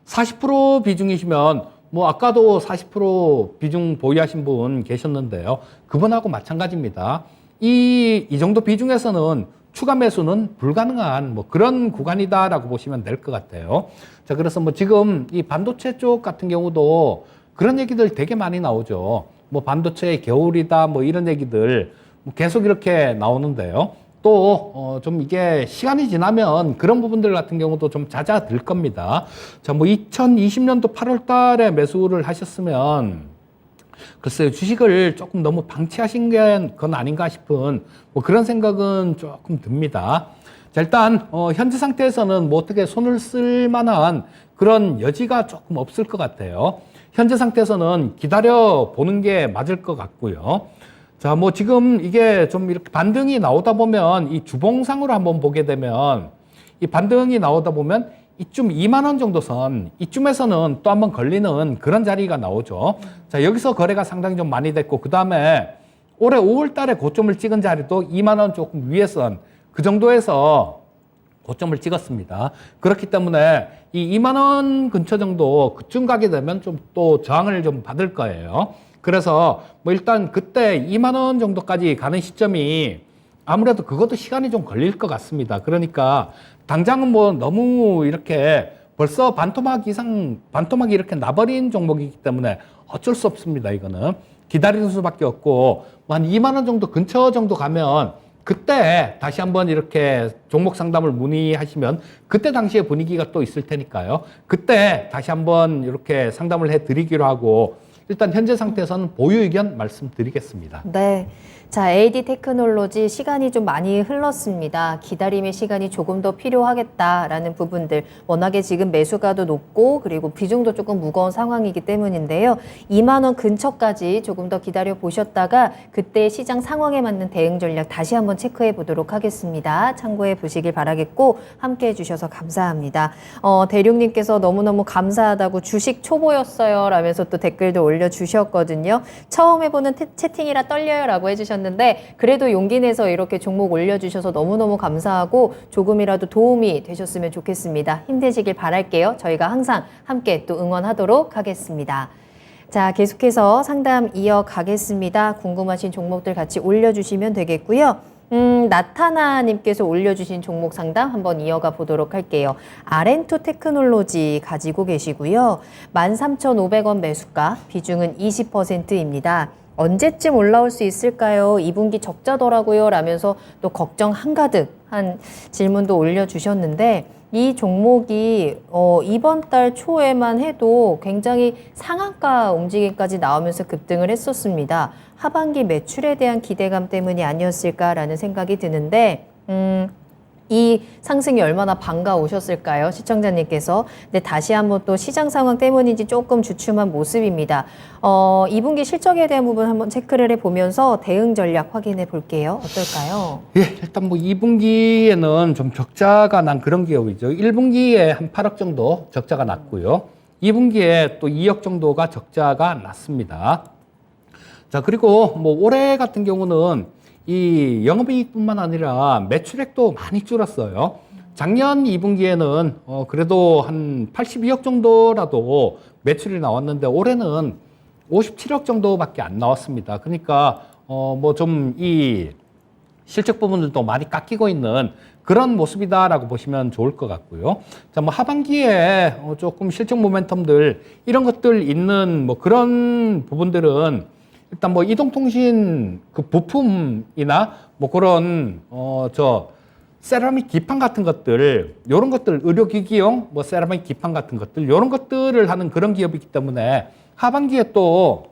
Speaker 2: 40% 비중이시면 뭐 아까도 40% 비중 보유하신 분 계셨는데요. 그분하고 마찬가지입니다. 이 정도 비중에서는 추가 매수는 불가능한 뭐 그런 구간이다라고 보시면 될 것 같아요. 자, 그래서 뭐 지금 이 반도체 쪽 같은 경우도 그런 얘기들 되게 많이 나오죠. 뭐 반도체의 겨울이다 뭐 이런 얘기들 뭐 계속 이렇게 나오는데요. 또 좀 이게 시간이 지나면 그런 부분들 같은 경우도 좀 잦아들 겁니다. 자, 뭐 2020년도 8월 달에 매수를 하셨으면 글쎄요, 주식을 조금 너무 방치하신 건 아닌가 싶은 뭐 그런 생각은 조금 듭니다. 자, 일단 현재 상태에서는 뭐 어떻게 손을 쓸 만한 그런 여지가 조금 없을 것 같아요. 현재 상태에서는 기다려 보는 게 맞을 것 같고요. 자, 뭐 지금 이게 좀 이렇게 반등이 나오다 보면 이 주봉상으로 한번 보게 되면 이 반등이 나오다 보면 이쯤 2만 원 정도 선, 이쯤에서는 또 한번 걸리는 그런 자리가 나오죠. 자, 여기서 거래가 상당히 좀 많이 됐고, 그 다음에 올해 5월 달에 고점을 찍은 자리도 2만 원 조금 위에 선, 그 정도에서 고점을 찍었습니다. 그렇기 때문에 이 2만 원 근처 정도 그쯤 가게 되면 좀 또 저항을 좀 받을 거예요. 그래서 뭐 일단 그때 2만 원 정도까지 가는 시점이 아무래도 그것도 시간이 좀 걸릴 것 같습니다. 그러니까 당장은 뭐 너무 이렇게 벌써 반토막이 이렇게 나버린 종목이기 때문에 어쩔 수 없습니다. 이거는 기다리는 수밖에 없고 뭐 한 2만 원 정도 근처 정도 가면 그때 다시 한번 이렇게 종목 상담을 문의하시면 그때 당시에 분위기가 또 있을 테니까요. 그때 다시 한번 이렇게 상담을 해드리기로 하고 일단 현재 상태에서는 보유 의견 말씀드리겠습니다.
Speaker 1: 네. 자, AD 테크놀로지 시간이 좀 많이 흘렀습니다. 기다림의 시간이 조금 더 필요하겠다라는 부분들. 워낙에 지금 매수가도 높고 그리고 비중도 조금 무거운 상황이기 때문인데요. 2만 원 근처까지 조금 더 기다려 보셨다가 그때 시장 상황에 맞는 대응 전략 다시 한번 체크해 보도록 하겠습니다. 참고해 보시길 바라겠고 함께 해주셔서 감사합니다. 대륙님께서 너무너무 감사하다고 주식 초보였어요 라면서 또 댓글도 올려주셨거든요. 처음 해보는 채팅이라 떨려요 라고 해주셨는데 그래도 용기 내서 이렇게 종목 올려주셔서 너무너무 감사하고 조금이라도 도움이 되셨으면 좋겠습니다. 힘내시길 바랄게요. 저희가 항상 함께 또 응원하도록 하겠습니다. 자, 계속해서 상담 이어가겠습니다. 궁금하신 종목들 같이 올려주시면 되겠고요. 나타나님께서 올려주신 종목 상담 한번 이어가 보도록 할게요. 아렌투 테크놀로지 가지고 계시고요. 13,500원 매수가, 비중은 20%입니다. 언제쯤 올라올 수 있을까요? 2분기 적자더라고요. 라면서 또 걱정 한가득한 질문도 올려주셨는데 이 종목이 이번 달 초에만 해도 굉장히 상한가 움직임까지 나오면서 급등을 했었습니다. 하반기 매출에 대한 기대감 때문이 아니었을까라는 생각이 드는데 이 상승이 얼마나 반가우셨을까요? 시청자님께서. 근데 다시 한번 또 시장 상황 때문인지 조금 주춤한 모습입니다. 2분기 실적에 대한 부분 한번 체크를 해보면서 대응 전략 확인해 볼게요. 어떨까요?
Speaker 2: 예, 일단 뭐 2분기에는 좀 적자가 난 그런 기업이죠. 1분기에 한 8억 정도 적자가 났고요. 2분기에 또 2억 정도가 적자가 났습니다. 자, 그리고 뭐 올해 같은 경우는 이 영업이익뿐만 아니라 매출액도 많이 줄었어요. 작년 2분기에는 그래도 한 82억 정도라도 매출이 나왔는데 올해는 57억 정도밖에 안 나왔습니다. 그러니까 뭐 좀 이 실적 부분들도 많이 깎이고 있는 그런 모습이다라고 보시면 좋을 것 같고요. 자, 뭐 하반기에 조금 실적 모멘텀들 이런 것들 있는 뭐 그런 부분들은 일단 뭐 이동통신 그 부품이나 뭐 그런 세라믹 기판 같은 것들, 요런 것들 의료기기용 뭐 세라믹 기판 같은 것들 요런 것들을 하는 그런 기업이기 때문에 하반기에 또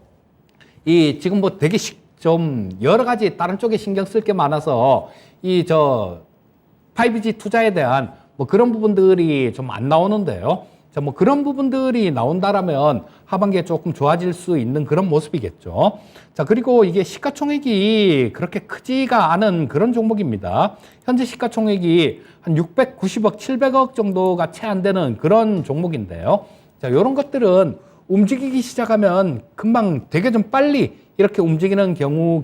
Speaker 2: 이 지금 뭐 되게 좀 여러 가지 다른 쪽에 신경 쓸 게 많아서 5G 투자에 대한 뭐 그런 부분들이 좀 안 나오는데요. 자, 뭐 그런 부분들이 나온다라면 하반기에 조금 좋아질 수 있는 그런 모습이겠죠. 자, 그리고 이게 시가총액이 그렇게 크지가 않은 그런 종목입니다. 현재 시가총액이 한 690억, 700억 정도가 채 안 되는 그런 종목인데요. 자, 이런 것들은 움직이기 시작하면 금방 되게 좀 빨리 이렇게 움직이는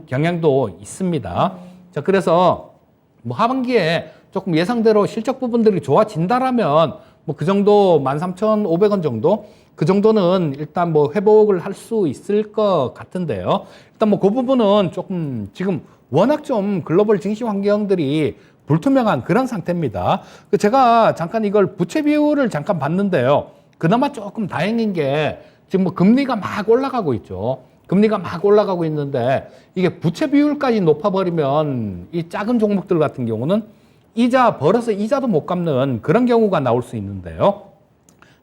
Speaker 2: 경향도 있습니다. 자, 그래서 뭐 하반기에 조금 예상대로 실적 부분들이 좋아진다라면 뭐 그 정도 13,500원 정도 그 정도는 일단 뭐 회복을 할 수 있을 것 같은데요. 일단 뭐 그 부분은 조금 지금 워낙 좀 글로벌 증시 환경들이 불투명한 그런 상태입니다. 제가 잠깐 이걸 부채 비율을 잠깐 봤는데요. 그나마 조금 다행인 게 지금 뭐 금리가 막 올라가고 있죠. 금리가 막 올라가고 있는데 이게 부채 비율까지 높아버리면 이 작은 종목들 같은 경우는 이자 벌어서 이자도 못 갚는 그런 경우가 나올 수 있는데요.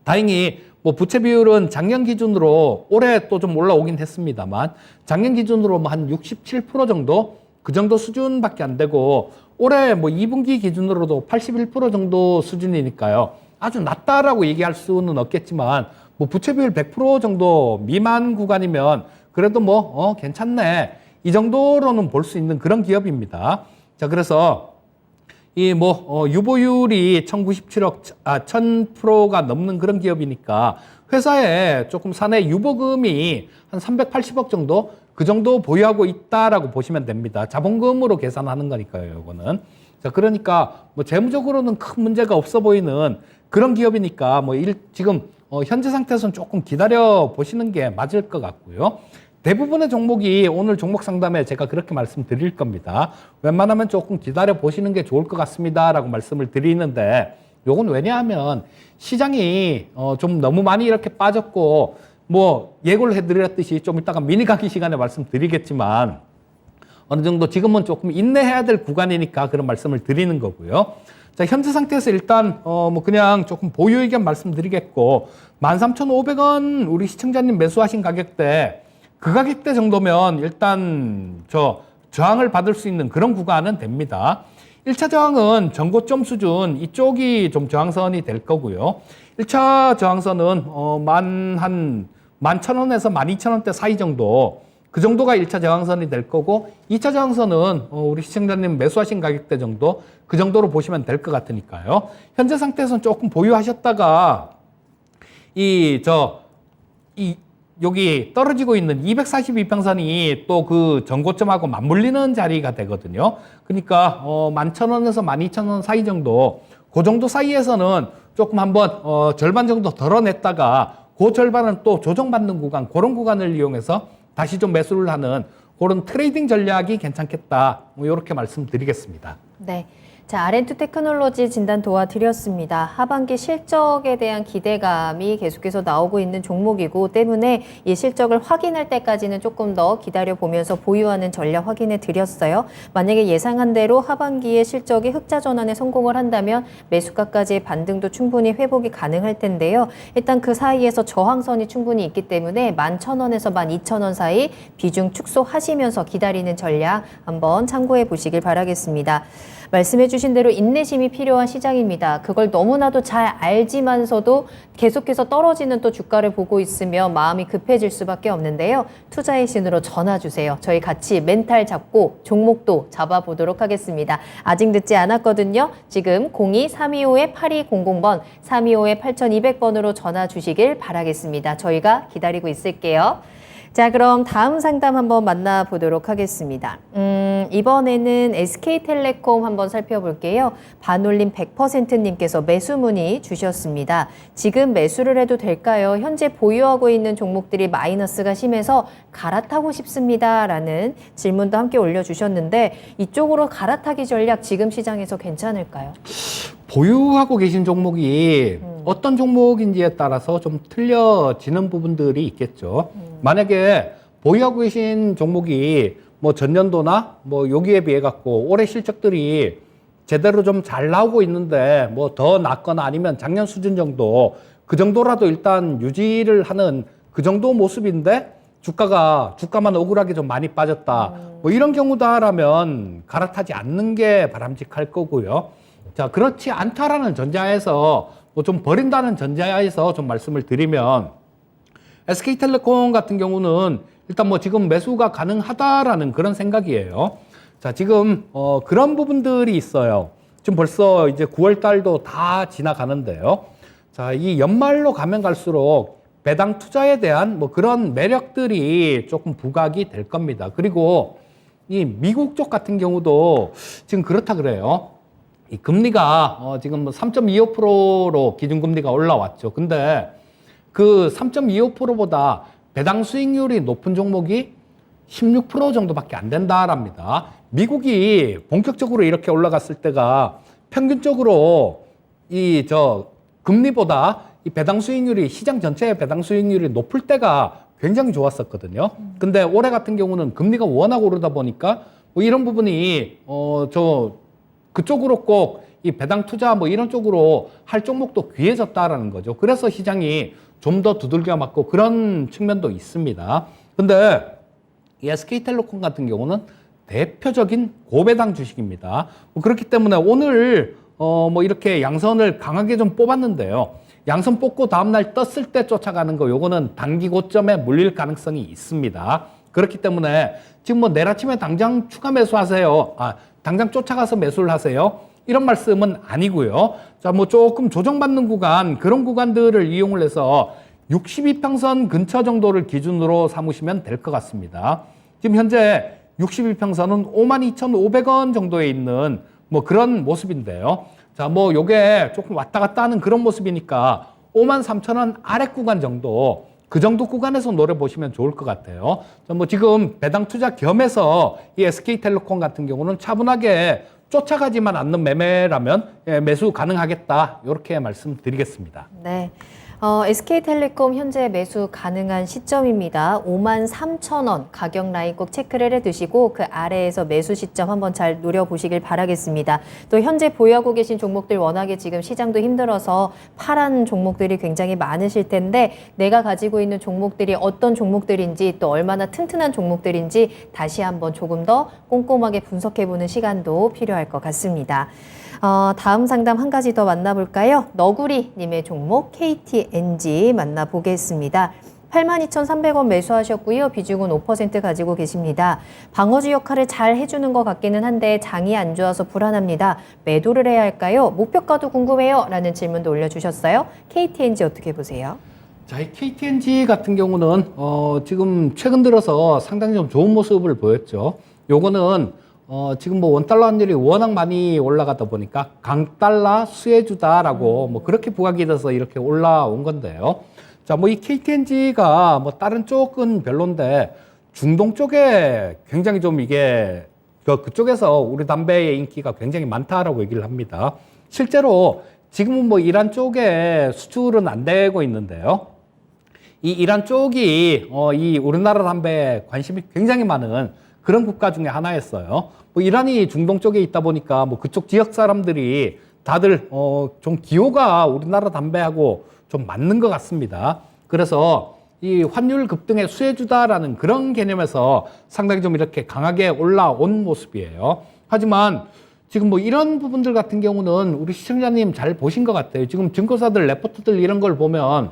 Speaker 2: 다행히 뭐 부채 비율은 작년 기준으로 올해 또 좀 올라오긴 했습니다만 작년 기준으로 뭐 한 67% 정도 그 정도 수준밖에 안 되고 올해 뭐 2분기 기준으로도 81% 정도 수준이니까요. 아주 낮다라고 얘기할 수는 없겠지만 뭐 부채 비율 100% 정도 미만 구간이면 그래도 뭐 괜찮네. 이 정도로는 볼 수 있는 그런 기업입니다. 자, 그래서 이 뭐 유보율이 1097%가 넘는 그런 기업이니까 회사에 조금 사내 유보금이 한 380억 정도 그 정도 보유하고 있다라고 보시면 됩니다. 자본금으로 계산하는 거니까요, 이거는. 자, 그러니까 뭐 재무적으로는 큰 문제가 없어 보이는 그런 기업이니까 뭐 지금 현재 상태에서는 조금 기다려 보시는 게 맞을 것 같고요. 대부분의 종목이 오늘 종목 상담에 제가 그렇게 말씀드릴 겁니다. 웬만하면 조금 기다려 보시는 게 좋을 것 같습니다 라고 말씀을 드리는데 요건 왜냐하면 시장이 좀 너무 많이 이렇게 빠졌고 뭐 예고를 해드렸듯이 좀 이따가 미니 강의 시간에 말씀드리겠지만 어느 정도 지금은 조금 인내해야 될 구간이니까 그런 말씀을 드리는 거고요. 자, 현재 상태에서 일단 뭐 그냥 조금 보유 의견 말씀드리겠고 13,500원 우리 시청자님 매수하신 가격대 그 가격대 정도면 일단 저항을 받을 수 있는 그런 구간은 됩니다. 1차 저항은 전고점 수준 이쪽이 좀 저항선이 될 거고요. 1차 저항선은 한 11,000원에서 12,000원대 사이 정도 그 정도가 1차 저항선이 될 거고 2차 저항선은 우리 시청자님 매수하신 가격대 정도 그 정도로 보시면 될 것 같으니까요. 현재 상태에서는 조금 보유하셨다가 여기 떨어지고 있는 242평선이 또 그 전고점하고 맞물리는 자리가 되거든요. 그러니까 11,000원에서 12,000원 사이 정도 그 정도 사이에서는 조금 한번 절반 정도 덜어냈다가 그 절반은 또 조정받는 구간 그런 구간을 이용해서 다시 좀 매수를 하는 그런 트레이딩 전략이 괜찮겠다. 뭐 이렇게 말씀드리겠습니다.
Speaker 1: 네. 자, 아렌투 테크놀로지 진단 도와드렸습니다. 하반기 실적에 대한 기대감이 계속해서 나오고 있는 종목이고 때문에 이 실적을 확인할 때까지는 조금 더 기다려보면서 보유하는 전략 확인해 드렸어요. 만약에 예상한 대로 하반기에 실적이 흑자 전환에 성공을 한다면 매수가까지의 반등도 충분히 회복이 가능할 텐데요. 일단 그 사이에서 저항선이 충분히 있기 때문에 11,000원에서 12,000원 사이 비중 축소하시면서 기다리는 전략 한번 참고해 보시길 바라겠습니다. 말씀해 주신 주신 대로 인내심이 필요한 시장입니다. 그걸 너무나도 잘 알지만서도 계속해서 떨어지는 또 주가를 보고 있으면 마음이 급해질 수밖에 없는데요. 투자의 신으로 전화 주세요. 저희 같이 멘탈 잡고 종목도 잡아보도록 하겠습니다. 아직 늦지 않았거든요. 지금 02-325-8200번, 325-8200번으로 전화 주시길 바라겠습니다. 저희가 기다리고 있을게요. 자, 그럼 다음 상담 한번 만나보도록 하겠습니다. 이번에는 SK텔레콤 한번 살펴볼게요. 반올림 100%님께서 매수 문의 주셨습니다. 지금 매수를 해도 될까요? 현재 보유하고 있는 종목들이 마이너스가 심해서 갈아타고 싶습니다. 라는 질문도 함께 올려주셨는데 이쪽으로 갈아타기 전략 지금 시장에서 괜찮을까요?
Speaker 2: 보유하고 계신 종목이 어떤 종목인지에 따라서 좀 틀려지는 부분들이 있겠죠. 만약에 보유하고 계신 종목이 뭐 전년도나 뭐 여기에 비해 갖고 올해 실적들이 제대로 좀 잘 나오고 있는데 뭐 더 낫거나 아니면 작년 수준 정도 그 정도라도 일단 유지를 하는 그 정도 모습인데 주가만 억울하게 좀 많이 빠졌다. 뭐 이런 경우다라면 갈아타지 않는 게 바람직할 거고요. 자, 그렇지 않다라는 전제하에서 뭐 좀 버린다는 전제하에서 좀 말씀을 드리면 SK텔레콤 같은 경우는 일단 뭐 지금 매수가 가능하다라는 그런 생각이에요. 자, 지금 그런 부분들이 있어요. 지금 벌써 이제 9월 달도 다 지나가는데요. 자, 이 연말로 가면 갈수록 배당 투자에 대한 뭐 그런 매력들이 조금 부각이 될 겁니다. 그리고 이 미국 쪽 같은 경우도 지금 그렇다 그래요. 이 금리가 지금 3.25%로 기준금리가 올라왔죠. 근데 그 3.25%보다 배당 수익률이 높은 종목이 16% 정도밖에 안 된다랍니다. 미국이 본격적으로 이렇게 올라갔을 때가 평균적으로 금리보다 이 배당 수익률이 시장 전체의 배당 수익률이 높을 때가 굉장히 좋았었거든요. 근데 올해 같은 경우는 금리가 워낙 오르다 보니까 뭐 이런 부분이 그쪽으로 꼭 이 배당 투자 뭐 이런 쪽으로 할 종목도 귀해졌다라는 거죠. 그래서 시장이 좀 더 두들겨 맞고 그런 측면도 있습니다. 근데 이 SK텔레콤 같은 경우는 대표적인 고배당 주식입니다. 그렇기 때문에 오늘 뭐 이렇게 양선을 강하게 좀 뽑았는데요. 양선 뽑고 다음날 떴을 때 쫓아가는 거 요거는 단기 고점에 물릴 가능성이 있습니다. 그렇기 때문에 지금 뭐 내일 아침에 당장 추가 매수하세요. 당장 쫓아가서 매수를 하세요. 이런 말씀은 아니고요. 자, 뭐 조금 조정받는 구간, 그런 구간들을 이용을 해서 62평선 근처 정도를 기준으로 삼으시면 될 것 같습니다. 지금 현재 62평선은 52,500원 정도에 있는 뭐 그런 모습인데요. 자, 뭐 요게 조금 왔다 갔다 하는 그런 모습이니까 53,000원 아래 구간 정도, 그 정도 구간에서 노려보시면 좋을 것 같아요. 자, 뭐 지금 배당 투자 겸해서 이 SK텔레콤 같은 경우는 차분하게 쫓아가지만 않는 매매라면 매수 가능하겠다. 이렇게 말씀드리겠습니다.
Speaker 1: 네. SK텔레콤 현재 매수 가능한 시점입니다. 53,000원 가격 라인 꼭 체크를 해두시고 그 아래에서 매수 시점 한번 잘 노려보시길 바라겠습니다. 또 현재 보유하고 계신 종목들 워낙에 지금 시장도 힘들어서 파란 종목들이 굉장히 많으실 텐데 내가 가지고 있는 종목들이 어떤 종목들인지 또 얼마나 튼튼한 종목들인지 다시 한번 조금 더 꼼꼼하게 분석해보는 시간도 필요할 것 같습니다. 다음 상담 한 가지 더 만나볼까요? 너구리님의 종목 KTNG 만나보겠습니다. 82,300원 매수하셨고요. 비중은 5% 가지고 계십니다. 방어주 역할을 잘 해주는 것 같기는 한데 장이 안 좋아서 불안합니다. 매도를 해야 할까요? 목표가도 궁금해요. 라는 질문도 올려주셨어요. KTNG 어떻게 보세요?
Speaker 2: 자, 이 KTNG 같은 경우는 지금 최근 들어서 상당히 좀 좋은 모습을 보였죠. 요거는 지금 뭐 원달러 환율이 워낙 많이 올라가다 보니까 강달러 수혜주다라고 뭐 그렇게 부각이 돼서 이렇게 올라온 건데요. 자, 뭐 이 KTNG가 뭐 다른 쪽은 별론데 중동 쪽에 굉장히 좀 이게 그쪽에서 우리 담배의 인기가 굉장히 많다라고 얘기를 합니다. 실제로 지금은 뭐 이란 쪽에 수출은 안 되고 있는데요. 이 이란 쪽이 이 우리나라 담배에 관심이 굉장히 많은 그런 국가 중에 하나였어요. 뭐 이란이 중동 쪽에 있다 보니까 뭐 그쪽 지역 사람들이 다들 좀 기호가 우리나라 담배하고 좀 맞는 것 같습니다. 그래서 이 환율 급등의 수혜주다라는 그런 개념에서 상당히 좀 이렇게 강하게 올라온 모습이에요. 하지만 지금 뭐 이런 부분들 같은 경우는 우리 시청자님 잘 보신 것 같아요. 지금 증권사들 레포트들 이런 걸 보면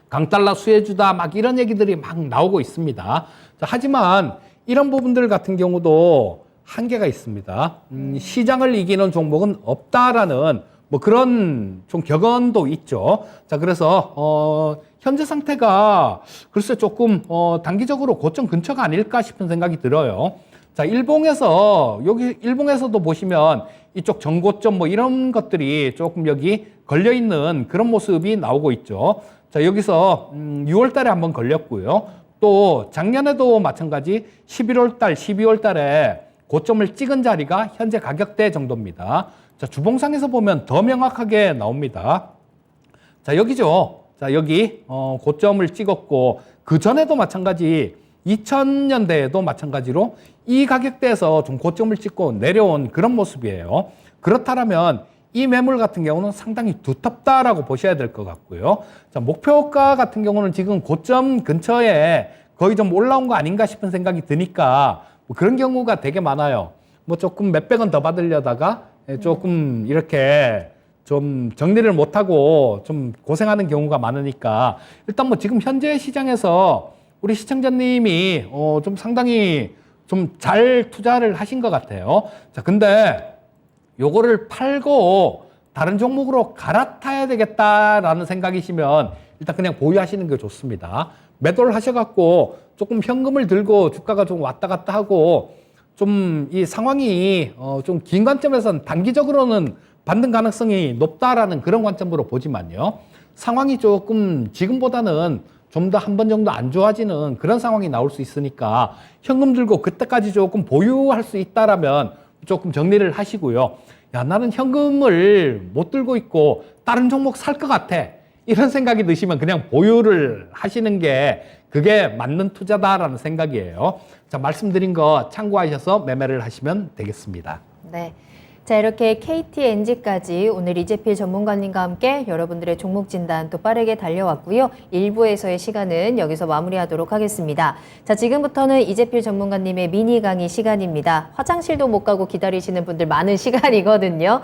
Speaker 2: 강달러 수혜주다 막 이런 얘기들이 막 나오고 있습니다. 자, 하지만 이런 부분들 같은 경우도 한계가 있습니다. 시장을 이기는 종목은 없다라는 뭐 그런 좀 격언도 있죠. 자, 그래서 현재 상태가 글쎄 조금 단기적으로 고점 근처가 아닐까 싶은 생각이 들어요. 자, 여기 일봉에서도 보시면 이쪽 전고점 뭐 이런 것들이 조금 여기 걸려 있는 그런 모습이 나오고 있죠. 자, 여기서 6월 달에 한번 걸렸고요. 또 작년에도 마찬가지 11월 달, 12월 달에 고점을 찍은 자리가 현재 가격대 정도입니다. 자, 주봉상에서 보면 더 명확하게 나옵니다. 자, 여기죠. 자, 여기 고점을 찍었고 그 전에도 마찬가지 2000년대에도 마찬가지로 이 가격대에서 좀 고점을 찍고 내려온 그런 모습이에요. 그렇다면 이 매물 같은 경우는 상당히 두텁다라고 보셔야 될 것 같고요. 자, 목표가 같은 경우는 지금 고점 근처에 거의 좀 올라온 거 아닌가 싶은 생각이 드니까 뭐 그런 경우가 되게 많아요. 뭐 조금 몇백 원 더 받으려다가 조금 이렇게 좀 정리를 못하고 좀 고생하는 경우가 많으니까 일단 뭐 지금 현재 시장에서 우리 시청자님이 좀 상당히 좀 잘 투자를 하신 것 같아요. 자, 근데 요거를 팔고 다른 종목으로 갈아타야 되겠다라는 생각이시면 일단 그냥 보유하시는 게 좋습니다. 매도를 하셔갖고 조금 현금을 들고 주가가 좀 왔다 갔다 하고 좀 이 상황이 좀 긴 관점에서는 단기적으로는 받는 가능성이 높다라는 그런 관점으로 보지만요. 상황이 조금 지금보다는 좀 더 한 번 정도 안 좋아지는 그런 상황이 나올 수 있으니까 현금 들고 그때까지 조금 보유할 수 있다라면 조금 정리를 하시고요. 야, 나는 현금을 못 들고 있고 다른 종목 살 것 같아. 이런 생각이 드시면 그냥 보유를 하시는 게 그게 맞는 투자다라는 생각이에요. 자, 말씀드린 거 참고하셔서 매매를 하시면 되겠습니다.
Speaker 1: 네. 자, 이렇게 KTNG까지 오늘 이재필 전문가님과 함께 여러분들의 종목 진단 또 빠르게 달려왔고요. 1부에서의 시간은 여기서 마무리하도록 하겠습니다. 자, 지금부터는 이재필 전문가님의 미니 강의 시간입니다. 화장실도 못 가고 기다리시는 분들 많은 시간이거든요.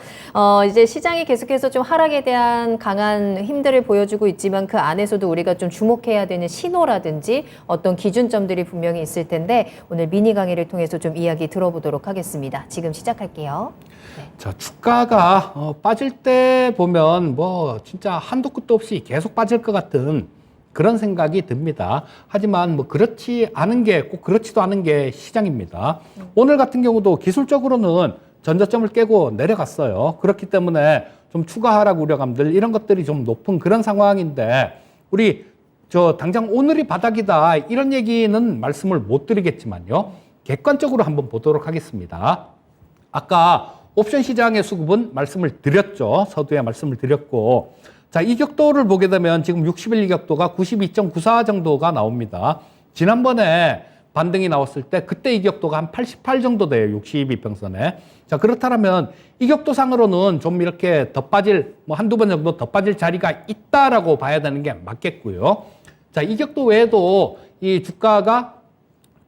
Speaker 1: 이제 시장이 계속해서 좀 하락에 대한 강한 힘들을 보여주고 있지만 그 안에서도 우리가 좀 주목해야 되는 신호라든지 어떤 기준점들이 분명히 있을 텐데 오늘 미니 강의를 통해서 좀 이야기 들어보도록 하겠습니다. 지금 시작할게요. 네.
Speaker 2: 자, 주가가 빠질 때 보면 뭐 진짜 한도 끝도 없이 계속 빠질 것 같은 그런 생각이 듭니다. 하지만 뭐 그렇지 않은 게 꼭 그렇지도 않은 게 시장입니다. 오늘 같은 경우도 기술적으로는 전저점을 깨고 내려갔어요. 그렇기 때문에 좀 추가 하락 우려감들 이런 것들이 좀 높은 그런 상황인데 우리 당장 오늘이 바닥이다 이런 얘기는 말씀을 못 드리겠지만요. 객관적으로 한번 보도록 하겠습니다. 아까 옵션 시장의 수급은 말씀을 드렸죠. 서두에 말씀을 드렸고. 자, 이격도를 보게 되면 지금 60일 이격도가 92.94 정도가 나옵니다. 지난번에 반등이 나왔을 때 그때 이격도가 한 88 정도 돼요. 62평선에. 자, 그렇다면 이격도상으로는 좀 이렇게 더 빠질, 뭐 한두 번 정도 더 빠질 자리가 있다라고 봐야 되는 게 맞겠고요. 자, 이격도 외에도 이 주가가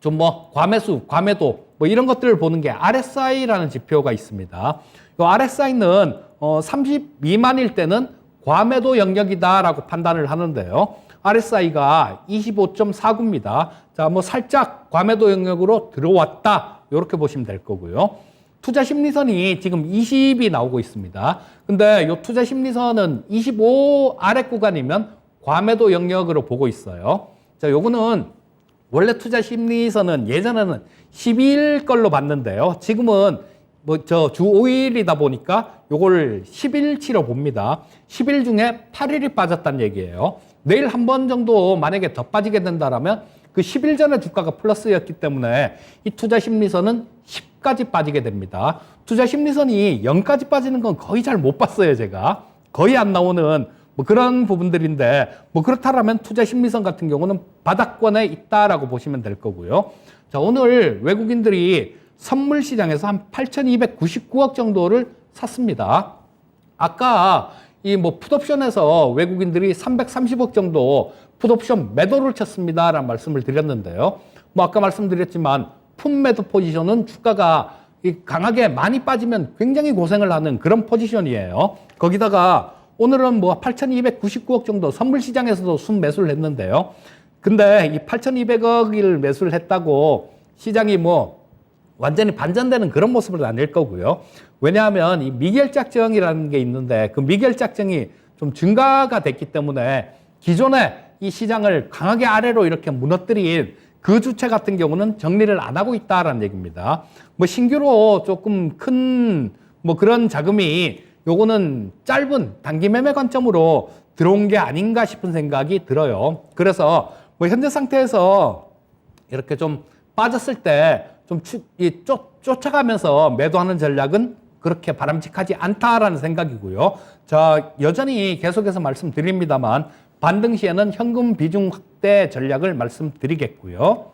Speaker 2: 좀 뭐 과매수, 과매도 뭐 이런 것들을 보는 게 RSI라는 지표가 있습니다. 이 RSI는 30 미만일 때는 과매도 영역이다라고 판단을 하는데요. RSI가 25.49입니다. 자, 뭐 살짝 과매도 영역으로 들어왔다. 이렇게 보시면 될 거고요. 투자 심리선이 지금 20이 나오고 있습니다. 근데 이 투자 심리선은 25 아래 구간이면 과매도 영역으로 보고 있어요. 자, 요거는 원래 투자 심리선은 예전에는 10일 걸로 봤는데요. 지금은 뭐 주 5일이다 보니까 요걸 10일치로 봅니다. 10일 중에 8일이 빠졌다는 얘기예요. 내일 한 번 정도 만약에 더 빠지게 된다라면 그 10일 전에 주가가 플러스였기 때문에 이 투자 심리선은 10까지 빠지게 됩니다. 투자 심리선이 0까지 빠지는 건 거의 잘 못 봤어요, 제가. 거의 안 나오는 뭐 그런 부분들인데 뭐 그렇다면 투자 심리선 같은 경우는 바닥권에 있다라고 보시면 될 거고요. 자, 오늘 외국인들이 선물 시장에서 한 8,299억 정도를 샀습니다. 아까 이 뭐 풋옵션에서 외국인들이 330억 정도 풋옵션 매도를 쳤습니다라는 말씀을 드렸는데요. 뭐 아까 말씀드렸지만 풋 매도 포지션은 주가가 강하게 많이 빠지면 굉장히 고생을 하는 그런 포지션이에요. 거기다가 오늘은 뭐 8,299억 정도 선물 시장에서도 순매수를 했는데요. 근데 이 8,200억을 매수를 했다고 시장이 뭐 완전히 반전되는 그런 모습은 아닐 거고요. 왜냐하면 이 미결작정이라는 게 있는데 그 미결작정이 좀 증가가 됐기 때문에 기존에 이 시장을 강하게 아래로 이렇게 무너뜨린 그 주체 같은 경우는 정리를 안 하고 있다라는 얘기입니다. 뭐 신규로 조금 큰 뭐 그런 자금이 요거는 짧은 단기 매매 관점으로 들어온 게 아닌가 싶은 생각이 들어요. 그래서 뭐 현재 상태에서 이렇게 좀 빠졌을 때 좀 쫓아가면서 매도하는 전략은 그렇게 바람직하지 않다라는 생각이고요. 자, 여전히 계속해서 말씀드립니다만 반등 시에는 현금 비중 확대 전략을 말씀드리겠고요.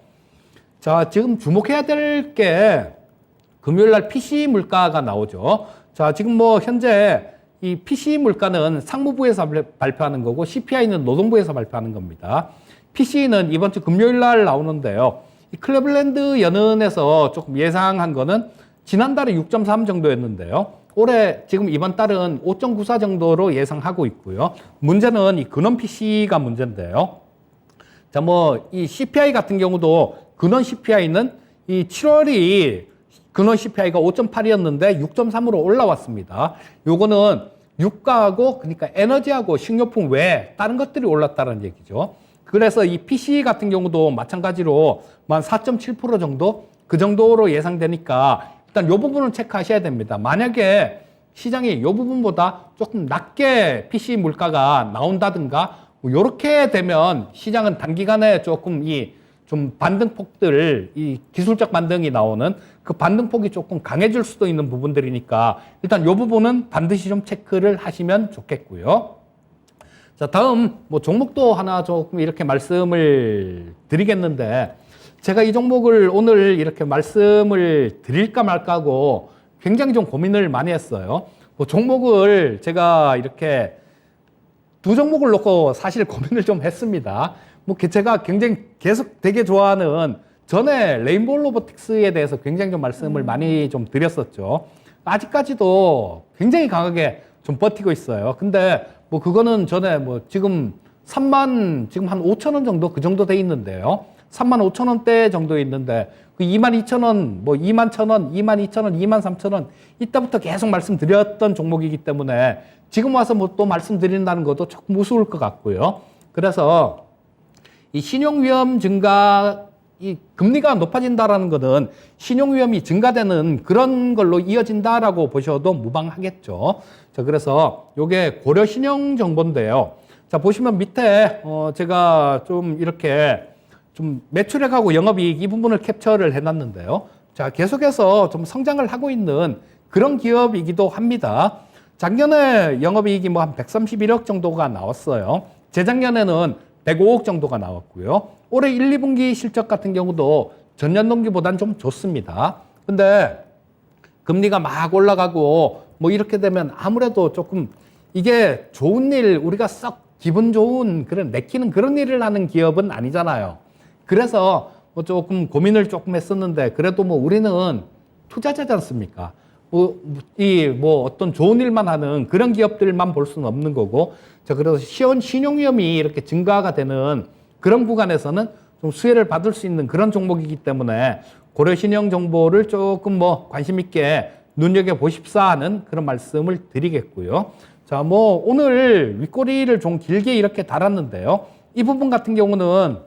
Speaker 2: 자, 지금 주목해야 될 게 금요일 날 PC 물가가 나오죠. 자, 지금 뭐 현재 이 PC 물가는 상무부에서 발표하는 거고 CPI는 노동부에서 발표하는 겁니다. PC는 이번 주 금요일 날 나오는데요. 이 클레블랜드 연은에서 조금 예상한 거는 지난달에 6.3 정도였는데요. 올해 지금 이번 달은 5.94 정도로 예상하고 있고요. 문제는 이 근원 PC가 문제인데요. 자, 뭐 이 CPI 같은 경우도 근원 CPI는 이 7월이 근원 CPI가 5.8이었는데 6.3으로 올라왔습니다. 요거는 유가하고 그러니까 에너지하고 식료품 외에 다른 것들이 올랐다는 얘기죠. 그래서 이 PC 같은 경우도 마찬가지로 한 4.7% 정도 그 정도로 예상되니까 일단 이 부분을 체크하셔야 됩니다. 만약에 시장이 이 부분보다 조금 낮게 PC 물가가 나온다든가 뭐 이렇게 되면 시장은 단기간에 조금 좀 반등폭들, 이 기술적 반등이 나오는 그 반등폭이 조금 강해질 수도 있는 부분들이니까 일단 이 부분은 반드시 좀 체크를 하시면 좋겠고요. 자, 다음 뭐 종목도 하나 조금 이렇게 말씀을 드리겠는데 제가 이 종목을 오늘 이렇게 말씀을 드릴까 말까 하고 굉장히 좀 고민을 많이 했어요. 뭐 종목을 제가 이렇게 두 종목을 놓고 사실 고민을 좀 했습니다. 뭐 제가 굉장히 계속 되게 좋아하는 전에 레인보우 로보틱스에 대해서 굉장히 좀 말씀을 많이 좀 드렸었죠. 아직까지도 굉장히 강하게 좀 버티고 있어요. 근데 뭐 그거는 전에 뭐 지금 3만 지금 한 5천 원 정도 그 정도 돼 있는데요. 3만 5천 원대 정도 있는데 그 2만 2천 원, 뭐 2만 1천 원, 2만 2천 원, 2만 3천 원 이때부터 계속 말씀드렸던 종목이기 때문에 지금 와서 뭐 또 말씀드린다는 것도 조금 우스울 것 같고요. 그래서 이 신용 위험 증가, 이 금리가 높아진다라는 것은 신용 위험이 증가되는 그런 걸로 이어진다라고 보셔도 무방하겠죠. 자, 그래서 요게 고려 신용 정보인데요. 자, 보시면 밑에 제가 좀 이렇게 좀 매출액하고 영업이익 이 부분을 캡처를 해놨는데요. 자, 계속해서 좀 성장을 하고 있는 그런 기업이기도 합니다. 작년에 영업이익이 뭐 한 131억 정도가 나왔어요. 재작년에는 105억 정도가 나왔고요. 올해 1, 2분기 실적 같은 경우도 전년 동기보다는 좀 좋습니다. 근데 금리가 막 올라가고 뭐 이렇게 되면 아무래도 조금 이게 좋은 일, 우리가 썩 기분 좋은 그런 내키는 그런 일을 하는 기업은 아니잖아요. 그래서 뭐 조금 고민을 조금 했었는데 그래도 뭐 우리는 투자자지 않습니까? 뭐 어떤 좋은 일만 하는 그런 기업들만 볼 수는 없는 거고, 자, 그래서 신용 위험이 이렇게 증가가 되는 그런 구간에서는 좀 수혜를 받을 수 있는 그런 종목이기 때문에 고려 신용 정보를 조금 뭐 관심 있게 눈여겨 보십사 하는 그런 말씀을 드리겠고요. 자, 뭐 오늘 윗꼬리를 좀 길게 이렇게 달았는데요. 이 부분 같은 경우는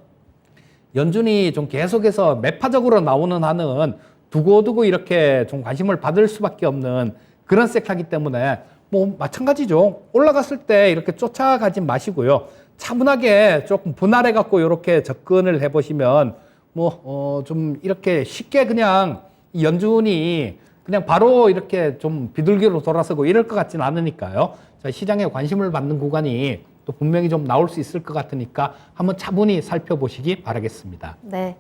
Speaker 2: 연준이 좀 계속해서 매파적으로 나오는 한은 두고두고 이렇게 좀 관심을 받을 수밖에 없는 그런 섹터이기 때문에 뭐 마찬가지죠. 올라갔을 때 이렇게 쫓아가지 마시고요. 차분하게 조금 분할해 갖고 이렇게 접근을 해 보시면 뭐 좀 이렇게 쉽게 그냥 연준이 그냥 바로 이렇게 좀 비둘기로 돌아서고 이럴 것 같진 않으니까요. 자, 시장에 관심을 받는 구간이 또 분명히 좀 나올 수 있을 것 같으니까 한번 차분히 살펴보시기 바라겠습니다.
Speaker 1: 네.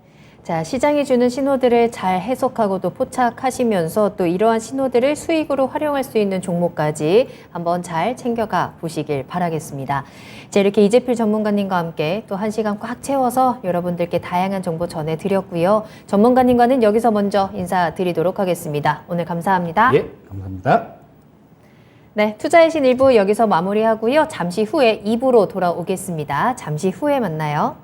Speaker 1: 자, 시장이 주는 신호들을 잘 해석하고 또 포착하시면서 또 이러한 신호들을 수익으로 활용할 수 있는 종목까지 한번 잘 챙겨가 보시길 바라겠습니다. 자, 이렇게 이재필 전문가님과 함께 또 1시간 꽉 채워서 여러분들께 다양한 정보 전해드렸고요. 전문가님과는 여기서 먼저 인사드리도록 하겠습니다. 오늘 감사합니다.
Speaker 2: 예, 감사합니다.
Speaker 1: 네, 투자의 신 1부 여기서 마무리하고요. 잠시 후에 2부로 돌아오겠습니다. 잠시 후에 만나요.